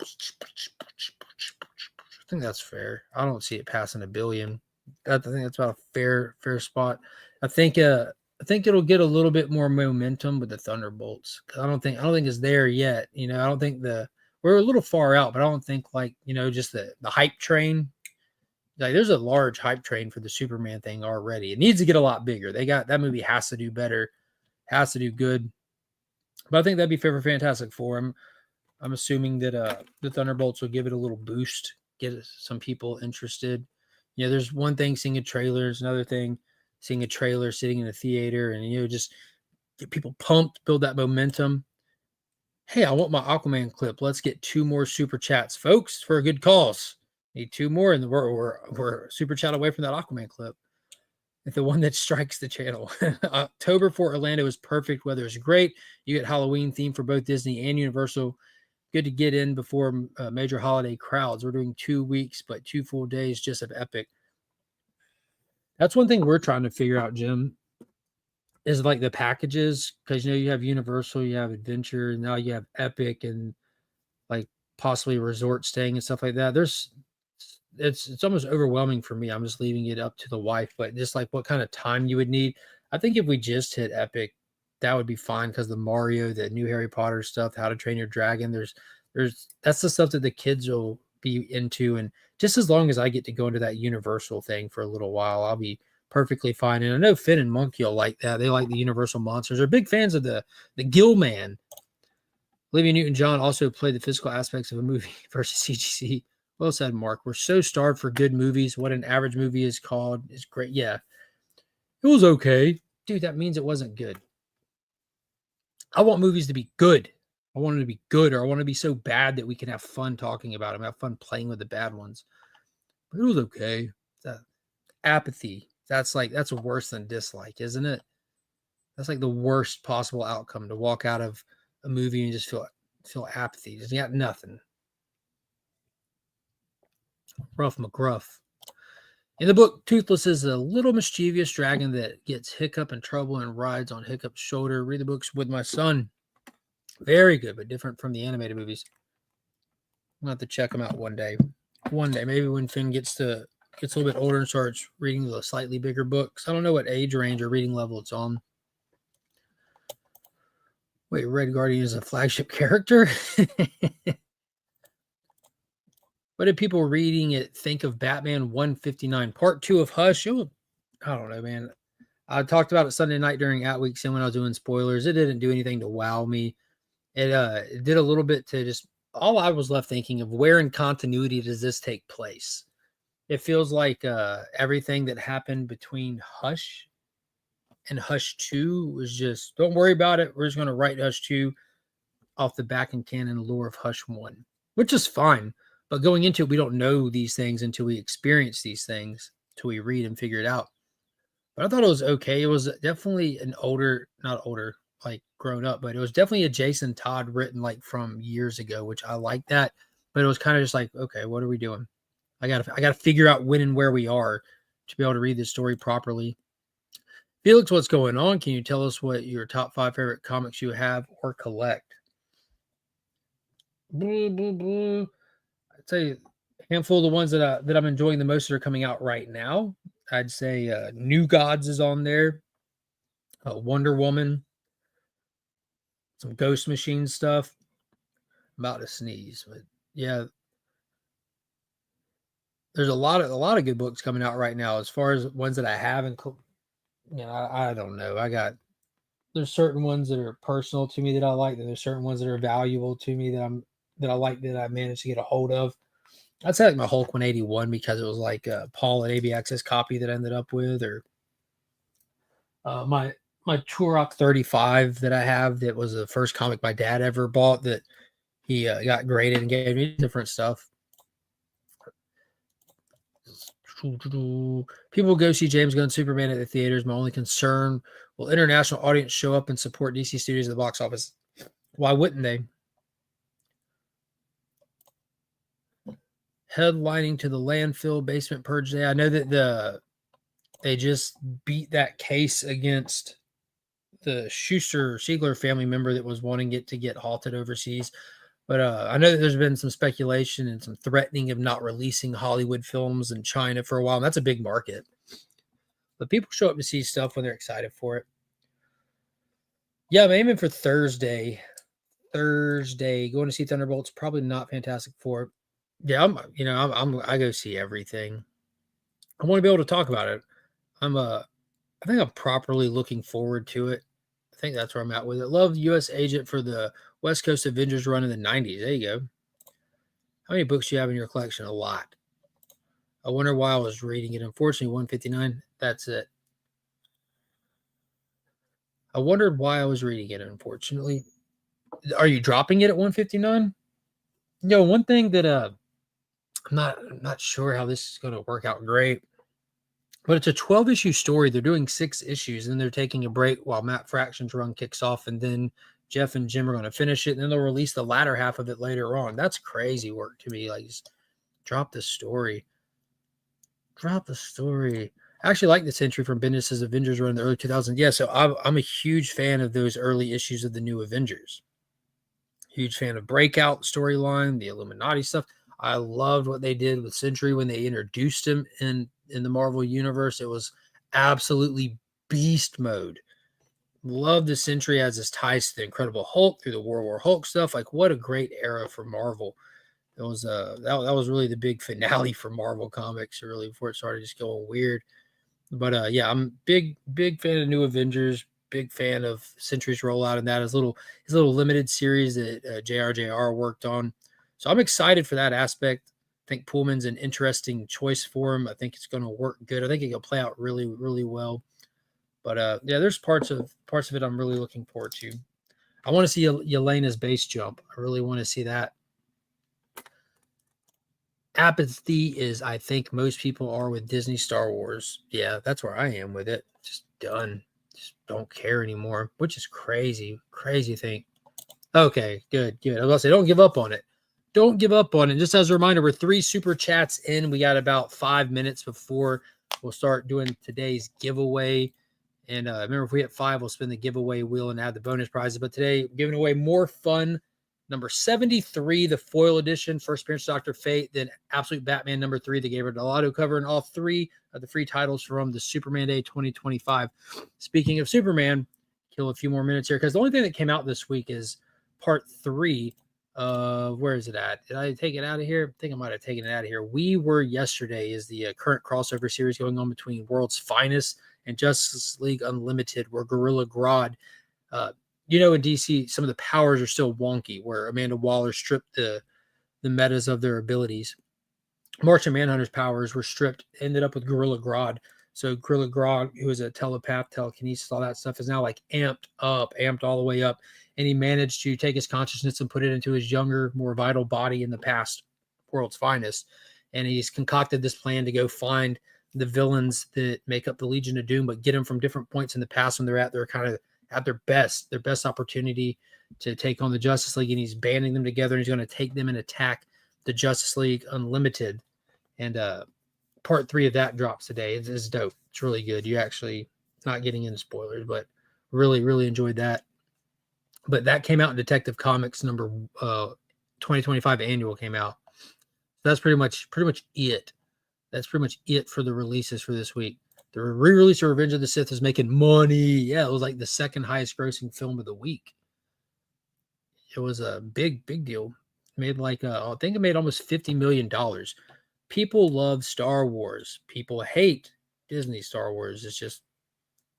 I think that's fair. I don't see it passing $1 billion. I think that's about a fair spot. I think it'll get a little bit more momentum with the Thunderbolts. I don't think it's there yet. You know, I don't think we're a little far out, but I don't think like, you know, just the hype train. Like there's a large hype train for the Superman thing already. It needs to get a lot bigger. That movie has to do better, has to do good. But I think that'd be fair for Fantastic Four. I'm assuming that the Thunderbolts will give it a little boost, get some people interested. You know, there's one thing seeing a trailer, there's another thing seeing a trailer sitting in a theater, and you know, just get people pumped, build that momentum. Hey, I want my Aquaman clip. Let's get 2 more super chats, folks, for a good cause. Need 2 more, and we're super chat away from that Aquaman clip. The one that strikes the channel. October for Orlando is perfect. Weather is great. You get Halloween theme for both Disney and Universal. Good to get in before major holiday crowds. We're doing 2 weeks, but 2 full days just of epic. That's one thing we're trying to figure out, Jim, is like the packages, because you know you have Universal, you have Adventure, and now you have Epic, and like possibly resort staying and stuff like that. It's almost overwhelming for me. I'm just leaving it up to the wife, but just like what kind of time you would need. I think if we just hit Epic, that would be fine, because the Mario, the new Harry Potter stuff, How to Train Your Dragon, there's that's the stuff that the kids will be into. And just as long as I get to go into that Universal thing for a little while, I'll be perfectly fine. And I know Finn and Monkey will like that. They like the Universal monsters. They're big fans of the Gill Man. Olivia Newton-John also played the physical aspects of a movie versus CGC. Well said, Mark. We're so starved for good movies. What an average movie is called is great. Yeah, it was okay. Dude, that means it wasn't good. I want movies to be good. I want them to be good, or I want to be so bad that we can have fun talking about them, have fun playing with the bad ones. But it was okay. Apathy. That's worse than dislike, isn't it? That's like the worst possible outcome, to walk out of a movie and just feel apathy. Just got nothing. Rough McGruff. In the book, Toothless is a little mischievous dragon that gets Hiccup in trouble and rides on Hiccup's shoulder. Read the books with my son. Very good, but different from the animated movies. I'll have to check them out one day. One day, maybe when Finn gets a little bit older and starts reading the slightly bigger books. I don't know what age range or reading level it's on. Wait, Red Guardian is a flagship character? What did people reading it think of Batman 159 Part 2 of Hush? I don't know, man. I talked about it Sunday night during At Weeks and when I was doing spoilers. It didn't do anything to wow me. It did a little bit to just, all I was left thinking of, where in continuity does this take place? It feels like everything that happened between Hush and Hush 2 was just, don't worry about it. We're just going to write Hush 2 off the back and canon lore of Hush 1, which is fine. But going into it, we don't know these things until we experience these things, until we read and figure it out. But I thought it was okay. It was definitely an not older, like grown up, but it was definitely a Jason Todd written like from years ago, which I like that. But it was kind of just like, okay, what are we doing? I gotta figure out when and where we are to be able to read this story properly. Felix, what's going on? Can you tell us what your top 5 favorite comics you have or collect? Blah, blah, blah. I'd say a handful of the ones that I'm enjoying the most that are coming out right now. I'd say New Gods is on there. Wonder Woman. Some Ghost Machine stuff. I'm about to sneeze, but yeah. There's a lot of good books coming out right now. As far as ones that I haven't, I don't know. There's certain ones that are personal to me that I like. And there's certain ones that are valuable to me that I like, that I managed to get a hold of. I'd say like my Hulk 181 because it was like Paul and AB Access copy that I ended up with, or my Turok 35 that I have that was the first comic my dad ever bought that he got graded and gave me different stuff. People go see James Gunn Superman at the theaters. My only concern, will international audience show up and support DC Studios at the box office? Why wouldn't they? Headlining to the landfill basement purge day. I know that they just beat that case against the Schuster Siegler family member that was wanting it to get halted overseas. But I know that there's been some speculation and some threatening of not releasing Hollywood films in China for a while. And that's a big market. But people show up to see stuff when they're excited for it. Yeah, I'm aiming for Thursday. Going to see Thunderbolts. Probably not Fantastic Four. Yeah, I go see everything. I want to be able to talk about it. I think I'm properly looking forward to it. I think that's where I'm at with it. Love U.S. Agent for the West Coast Avengers run in the 90s. There you go. How many books do you have in your collection? A lot. I wonder why I was reading it. Unfortunately, 159. That's it. I wondered why I was reading it, unfortunately. Are you dropping it at 159? One thing that I'm not sure how this is going to work out great. But it's a 12-issue story. They're doing 6 issues, and they're taking a break while Matt Fraction's run kicks off, and then Jeff and Jim are going to finish it, and then they'll release the latter half of it later on. That's crazy work to me. Like, just drop the story. Drop the story. I actually like this entry from Bennis Avengers run in the early 2000s. Yeah, so I'm a huge fan of those early issues of the New Avengers. Huge fan of Breakout storyline, the Illuminati stuff. I loved what they did with Sentry when they introduced him in the Marvel Universe. It was absolutely beast mode. Love the Sentry as his ties to the Incredible Hulk through the World War Hulk stuff. Like, what a great era for Marvel. It was that was really the big finale for Marvel Comics, really, before it started just going weird. But yeah, I'm big fan of New Avengers. Big fan of Sentry's rollout and that his little limited series that JRJR worked on. So I'm excited for that aspect. I think Pullman's an interesting choice for him. I think it's going to work good. I think it will play out really, really well. But yeah, there's parts of it I'm really looking forward to. I want to see Yelena's base jump. I really want to see that. Apathy is, I think most people are with Disney Star Wars. Yeah, that's where I am with it. Just done. Just don't care anymore, which is crazy. Crazy thing. Okay, good. I was about to say, don't give up on it. Don't give up on it. Just as a reminder, we're 3 super chats in. We got about 5 minutes before we'll start doing today's giveaway. And remember, if we hit 5, we'll spin the giveaway wheel and add the bonus prizes. But today, we're giving away more fun. Number 73, the foil edition, first appearance Dr. Fate, then Absolute Batman number 3, the Gabriel Delato cover, and all 3 of the free titles from the Superman Day 2025. Speaking of Superman, kill a few more minutes here because the only thing that came out this week is part 3 of, where is it at? Did I take it out of here? I think I might have taken it out of here. We Were Yesterday is the current crossover series going on between World's Finest and Justice League Unlimited, where Gorilla Grodd, in DC, some of the powers are still wonky, where Amanda Waller stripped the metas of their abilities. Martian Manhunter's powers were stripped, ended up with Gorilla Grodd. So Gorilla Grodd, who is a telepath, telekinesis, all that stuff, is now like amped all the way up. And he managed to take his consciousness and put it into his younger, more vital body in the past, World's Finest. And he's concocted this plan to go find the villains that make up the Legion of Doom, but get them from different points in the past when they're kind of at their best opportunity to take on the Justice League. And he's banding them together, and he's going to take them and attack the Justice League Unlimited. And part 3 of that drops today. It's dope. It's really good. You actually, not getting into spoilers, but really, really enjoyed that. But that came out in Detective Comics number 2025 annual came out. That's pretty much it. That's pretty much it for the releases for this week. The re-release of Revenge of the Sith is making money. Yeah, it was like the second highest grossing film of the week. It was a big deal. Made like I think it made almost $50 million. People love Star Wars. People hate Disney Star Wars. It's just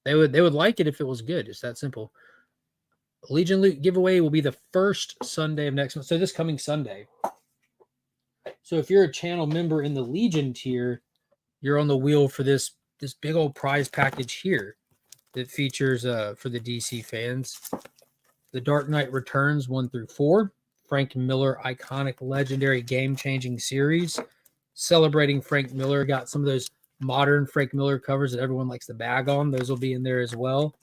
they would like it if it was good. It's that simple. Legion Loot giveaway will be the first Sunday of next month. So this coming Sunday. So if you're a channel member in the Legion tier, you're on the wheel for this big old prize package here that features for the DC fans. The Dark Knight Returns 1 through 4, Frank Miller iconic legendary game-changing series. Celebrating Frank Miller, got some of those modern Frank Miller covers that everyone likes to bag on. Those will be in there as well.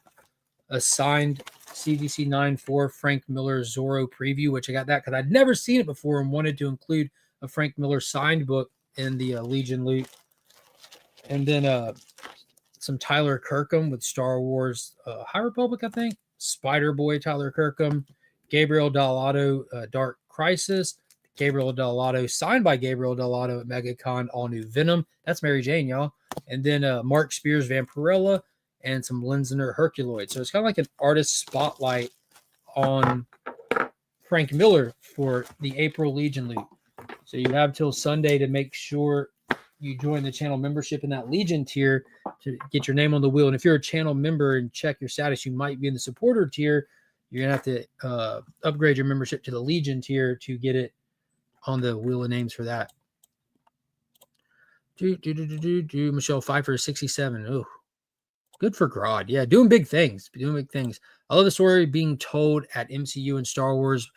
A signed CDC 9-4 Frank Miller Zorro preview, which I got that because I'd never seen it before and wanted to include a Frank Miller signed book in the Legion loot. And then some Tyler Kirkham with Star Wars High Republic, I think. Spider-Boy Tyler Kirkham. Gabriel Dell'Otto Dark Crisis. Gabriel Dell'Otto, signed by Gabriel Dell'Otto at MegaCon, all new Venom. That's Mary Jane, y'all. And then Mark Spears Vampirella and some Lenzner Herculoid. So it's kind of like an artist spotlight on Frank Miller for the April Legion loot. So you have till Sunday to make sure you join the channel membership in that Legion tier to get your name on the wheel. And if you're a channel member and check your status, you might be in the supporter tier. You're going to have to upgrade your membership to the Legion tier to get it on the wheel of names for that. Michelle Pfeiffer 67. Oh, good for Grodd. Yeah, doing big things. Doing big things. I love the story being told at MCU and Star Wars,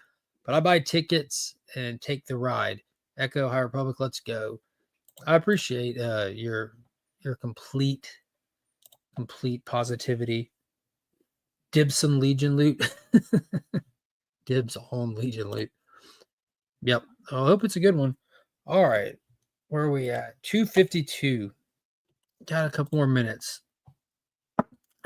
but I buy tickets and take the ride. Echo High Republic, let's go. I appreciate your complete positivity. Dibson Legion loot. Dibs on Legion loot. Yep. I hope it's a good one. All right. Where are we at? 2:52. Got a couple more minutes.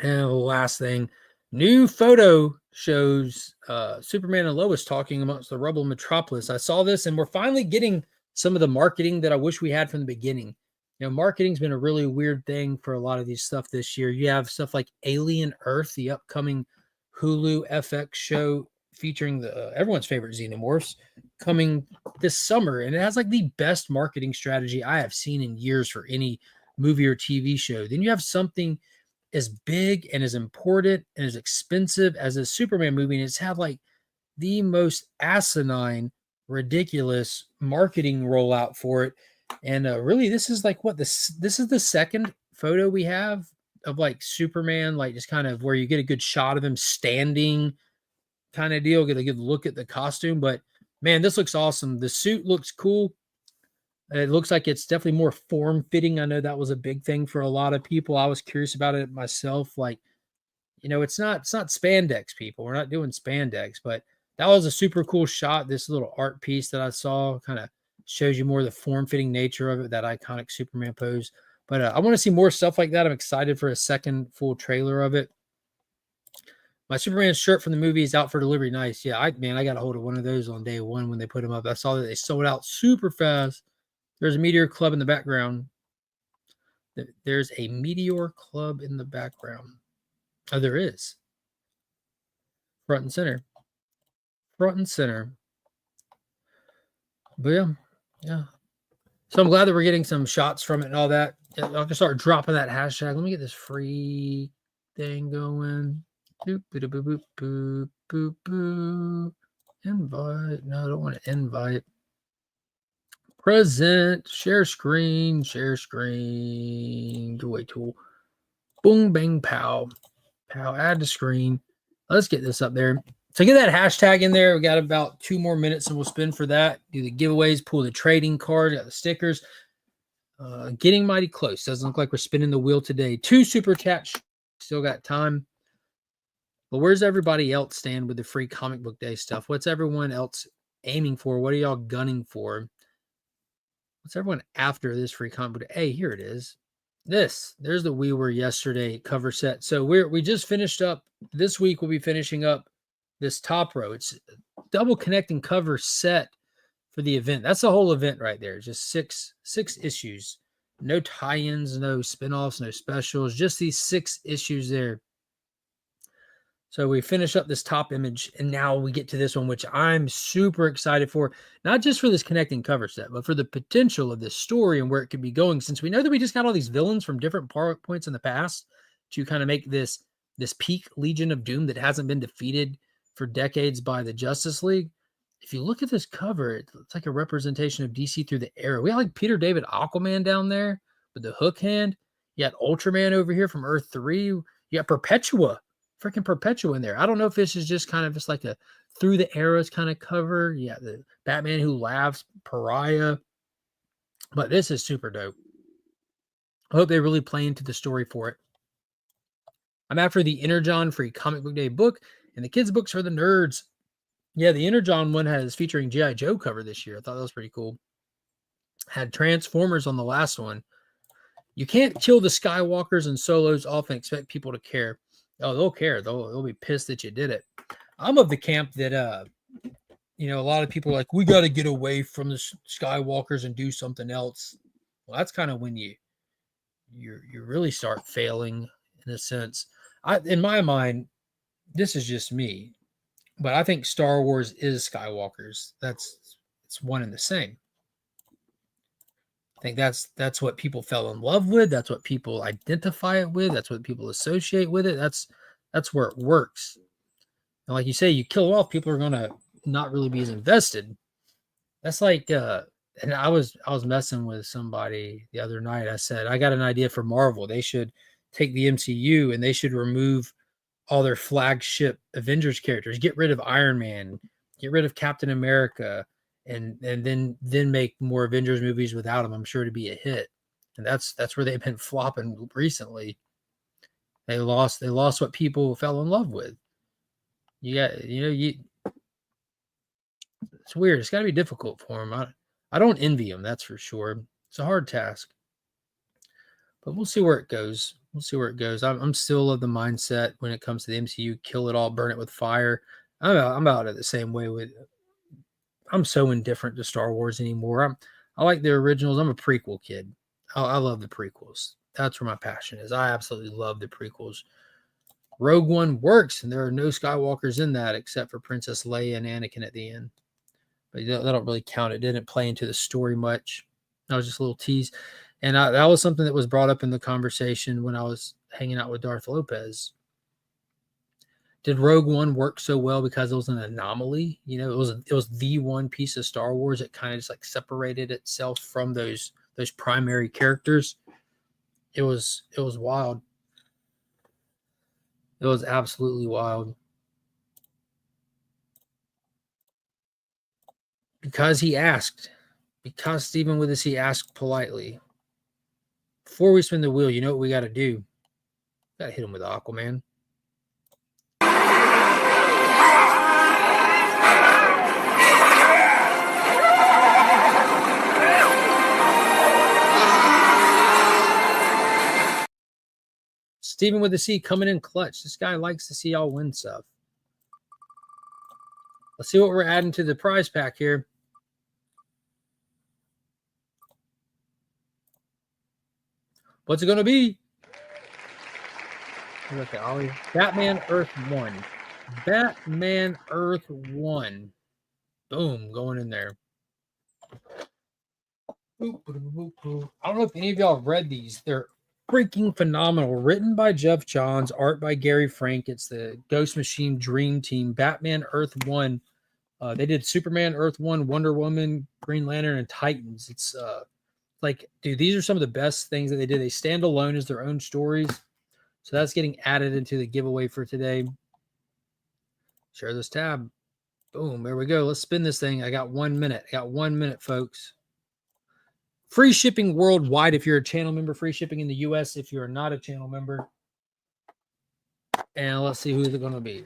And the last thing, new photo shows Superman and Lois talking amongst the rubble of Metropolis. I saw this, and we're finally getting some of the marketing that I wish we had from the beginning. You know, marketing's been a really weird thing for a lot of these stuff this year. You have stuff like Alien Earth, the upcoming Hulu FX show featuring the everyone's favorite xenomorphs, coming this summer, and it has like the best marketing strategy I have seen in years for any movie or TV show. Then you have something as big and as important and as expensive as a Superman movie, and it's had like the most asinine, ridiculous marketing rollout for it. And really, this is like what this is the second photo we have of like Superman, like just kind of where you get a good shot of him standing kind of deal, get a good look at the costume. But man, this looks awesome. The suit looks cool. It looks like it's definitely more form-fitting. I know that was a big thing for a lot of people. I was curious about it myself. Like, you know, it's not spandex, people. We're not doing spandex, but that was a super cool shot. This little art piece that I saw kind of shows you more of the form-fitting nature of it, that iconic Superman pose. But I want to see more stuff like that. I'm excited for a second full trailer of it. My Superman shirt from the movie is out for delivery. Nice. Yeah, I got a hold of one of those on day one when they put them up. I saw that they sold out super fast. There's a Meteor Club in the background. There's a Meteor Club in the background. Oh, there is. Front and center. Front and center. But yeah. So I'm glad that we're getting some shots from it and all that. I can start dropping that hashtag. Let me get this free thing going. Boop, boop, boop, boop, boop, boop, boop. Invite. No, I don't want to invite. Present. Share screen. Share screen. Giveaway tool. Boom, bang, pow. Pow. Add to screen. Let's get this up there. So get that hashtag in there. We got about 2 more minutes and we'll spin for that. Do the giveaways, pull the trading card, got the stickers. Getting mighty close. Doesn't look like we're spinning the wheel today. 2 super chats. Still got time. But where's everybody else stand with the free comic book day stuff? What's everyone else aiming for? What are y'all gunning for? What's everyone after this free comic book day? Hey, here it is. There's the We Were Yesterday cover set. So we just finished up. This week we'll be finishing up this top row. It's a double connecting cover set for the event. That's the whole event right there. Just six issues. No tie-ins, no spinoffs, no specials. Just these 6 issues there. So we finish up this top image, and now we get to this one, which I'm super excited for. Not just for this connecting cover set, but for the potential of this story and where it could be going. Since we know that we just got all these villains from different points in the past to kind of make this peak Legion of Doom that hasn't been defeated for decades by the Justice League. if you look at this cover, it's like a representation of DC through the era. We got like Peter David Aquaman down there with the hook hand. You got Ultraman over here from Earth 3. You got Perpetua, freaking Perpetua in there. I don't know if this is just kind of just like a through the eras kind of cover. Yeah, the Batman Who Laughs, Pariah. But this is super dope. I hope they really play into the story for it. I'm after the Energon Free Comic Book Day book, and the kids' books for the nerds. Yeah, the Energon one has featuring G.I. Joe cover this year. I thought that was pretty cool. Had Transformers on the last one. You can't kill the Skywalkers and Solos off and expect people to care. Oh, they'll care. They'll be pissed that you did it. I'm of the camp that, a lot of people are like, we got to get away from the Skywalkers and do something else. Well, that's kind of when you really start failing in a sense. In my mind, this is just me, but I think Star Wars is Skywalkers. It's one and the same. I think that's what people fell in love with. That's what people identify it with. That's what people associate with it. That's where it works. And like you say, you kill it off, people are gonna not really be as invested. That's like, and I was messing with somebody the other night. I said, I got an idea for Marvel. They should take the MCU and they should remove all their flagship Avengers characters. Get rid of Iron Man. Get rid of Captain America. And then make more Avengers movies without them. I'm sure to be a hit. And that's where they've been flopping recently. They lost what people fell in love with. It's weird. It's got to be difficult for them. I don't envy them, that's for sure. It's a hard task. But we'll see where it goes. I'm still of the mindset when it comes to the MCU, kill it all, burn it with fire. I'm about it the same way with. I'm so indifferent to Star Wars anymore. I like the originals. I'm a prequel kid. I love the prequels. That's where my passion is. I absolutely love the prequels. Rogue One works, and there are no Skywalkers in that except for Princess Leia and Anakin at the end. But that don't really count. It didn't play into the story much. That was just a little tease. And that was something that was brought up in the conversation when I was hanging out with Darth Lopez. Did Rogue One work so well because it was an anomaly? It was the one piece of Star Wars that kind of just like separated itself from those primary characters. It was wild. It was absolutely wild. Because Stephen with us, he asked politely. Before we spin the wheel, you know what we got to do? Got to hit him with Aquaman. Stephen with the C coming in clutch. This guy likes to see y'all win stuff. Let's see what we're adding to the prize pack here. What's it going to be? Okay, Ollie. Batman Earth 1. Batman Earth 1. Boom, going in there. I don't know if any of y'all have read these. They're freaking phenomenal. Written by Jeff Johns, art by Gary Frank. It's the Ghost Machine Dream Team. Batman Earth 1. They did Superman Earth 1, Wonder Woman, Green Lantern, and Titans. It's dude, these are some of the best things that they did. They stand alone as their own stories. So that's getting added into the giveaway for today. Share this tab. Boom, there we go. Let's spin this thing. I got 1 minute. Folks. Free shipping worldwide if you're a channel member. Free shipping in the U.S. if you're not a channel member. And let's see who's it going to be.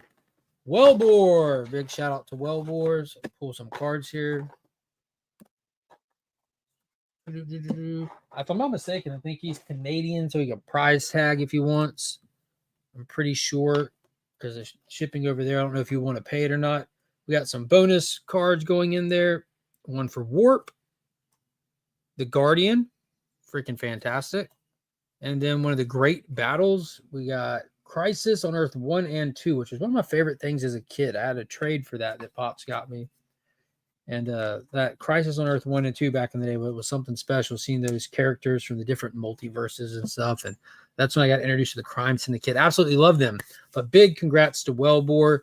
Wellbore. Big shout out to Wellbores. Pull some cards here. If I'm not mistaken, I think he's Canadian, so he can prize tag if he wants. I'm pretty sure because of shipping over there. I don't know if you want to pay it or not. We got some bonus cards going in there. One for Warp. The Guardian. Freaking fantastic. And then one of the great battles. We got Crisis on Earth 1 and 2, which is one of my favorite things as a kid. I had a trade for that Pops got me. And that Crisis on Earth 1 and 2 back in the day was something special, seeing those characters from the different multiverses and stuff. And that's when I got introduced to the Crime Syndicate. Absolutely love them. But big congrats to Wellbore.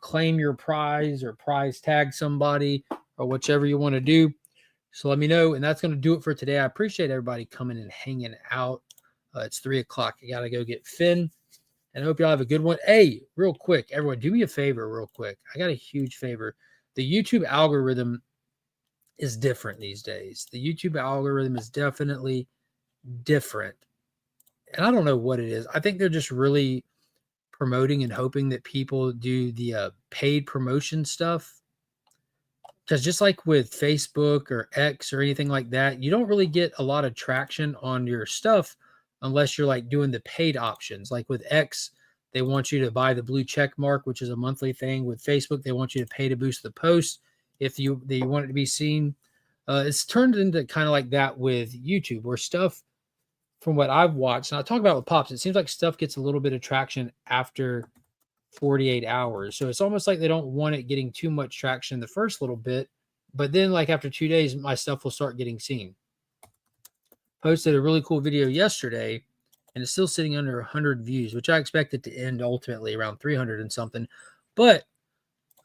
claim your prize or prize tag somebody or whichever you want to do. So let me know. And that's going to do it for today. I appreciate everybody coming and hanging out. It's 3 o'clock. I got to go get Finn. And I hope y'all have a good one. Hey, real quick, everyone, do me a favor real quick. I got a huge favor. The YouTube algorithm is different these days. The YouTube algorithm is definitely different. And I don't know what it is. I think they're just really promoting and hoping that people do the paid promotion stuff. Because just like with Facebook or X or anything like that, you don't really get a lot of traction on your stuff unless you're like doing the paid options. Like with X, they want you to buy the blue check mark, which is a monthly thing. With Facebook, they want you to pay to boost the post if they want it to be seen. It's turned into kind of like that with YouTube, where stuff, from what I've watched, and I'll talk about with Pops, it seems like stuff gets a little bit of traction after 48 hours. So it's almost like they don't want it getting too much traction the first little bit, but then like after 2 days, my stuff will start getting seen. Posted a really cool video yesterday, and it's still sitting under 100 views, which I expect it to end ultimately around 300 and something. But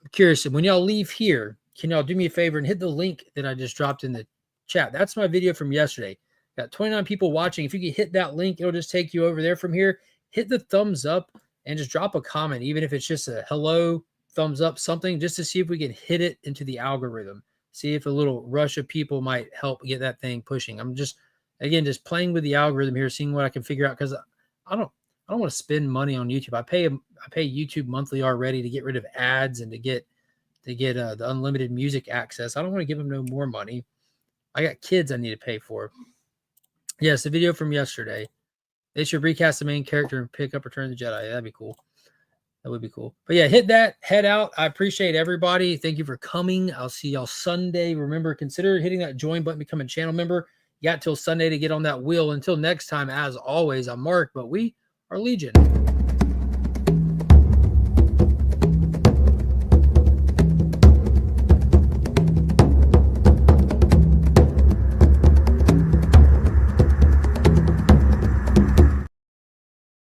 I'm curious, when y'all leave here, can y'all do me a favor and hit the link that I just dropped in the chat? That's my video from yesterday. Got 29 people watching. If you can hit that link, it'll just take you over there from here. Hit the thumbs up and just drop a comment, even if it's just a hello, thumbs up, something, just to see if we can hit it into the algorithm. See if a little rush of people might help get that thing pushing. I'm just, again, just playing with the algorithm here, seeing what I can figure out, because I don't want to spend money on YouTube. I pay YouTube monthly already to get rid of ads and to get the unlimited music access. I don't want to give them no more money. I got kids I need to pay for. Yes, the video from yesterday. They should recast the main character and pick up Return of the Jedi. That'd be cool. That would be cool. But yeah, hit that, head out. I appreciate everybody. Thank you for coming. I'll see y'all Sunday. Remember, consider hitting that join button, become a channel member. You got till Sunday to get on that wheel. Until next time, as always, I'm Mark, but we are Legion.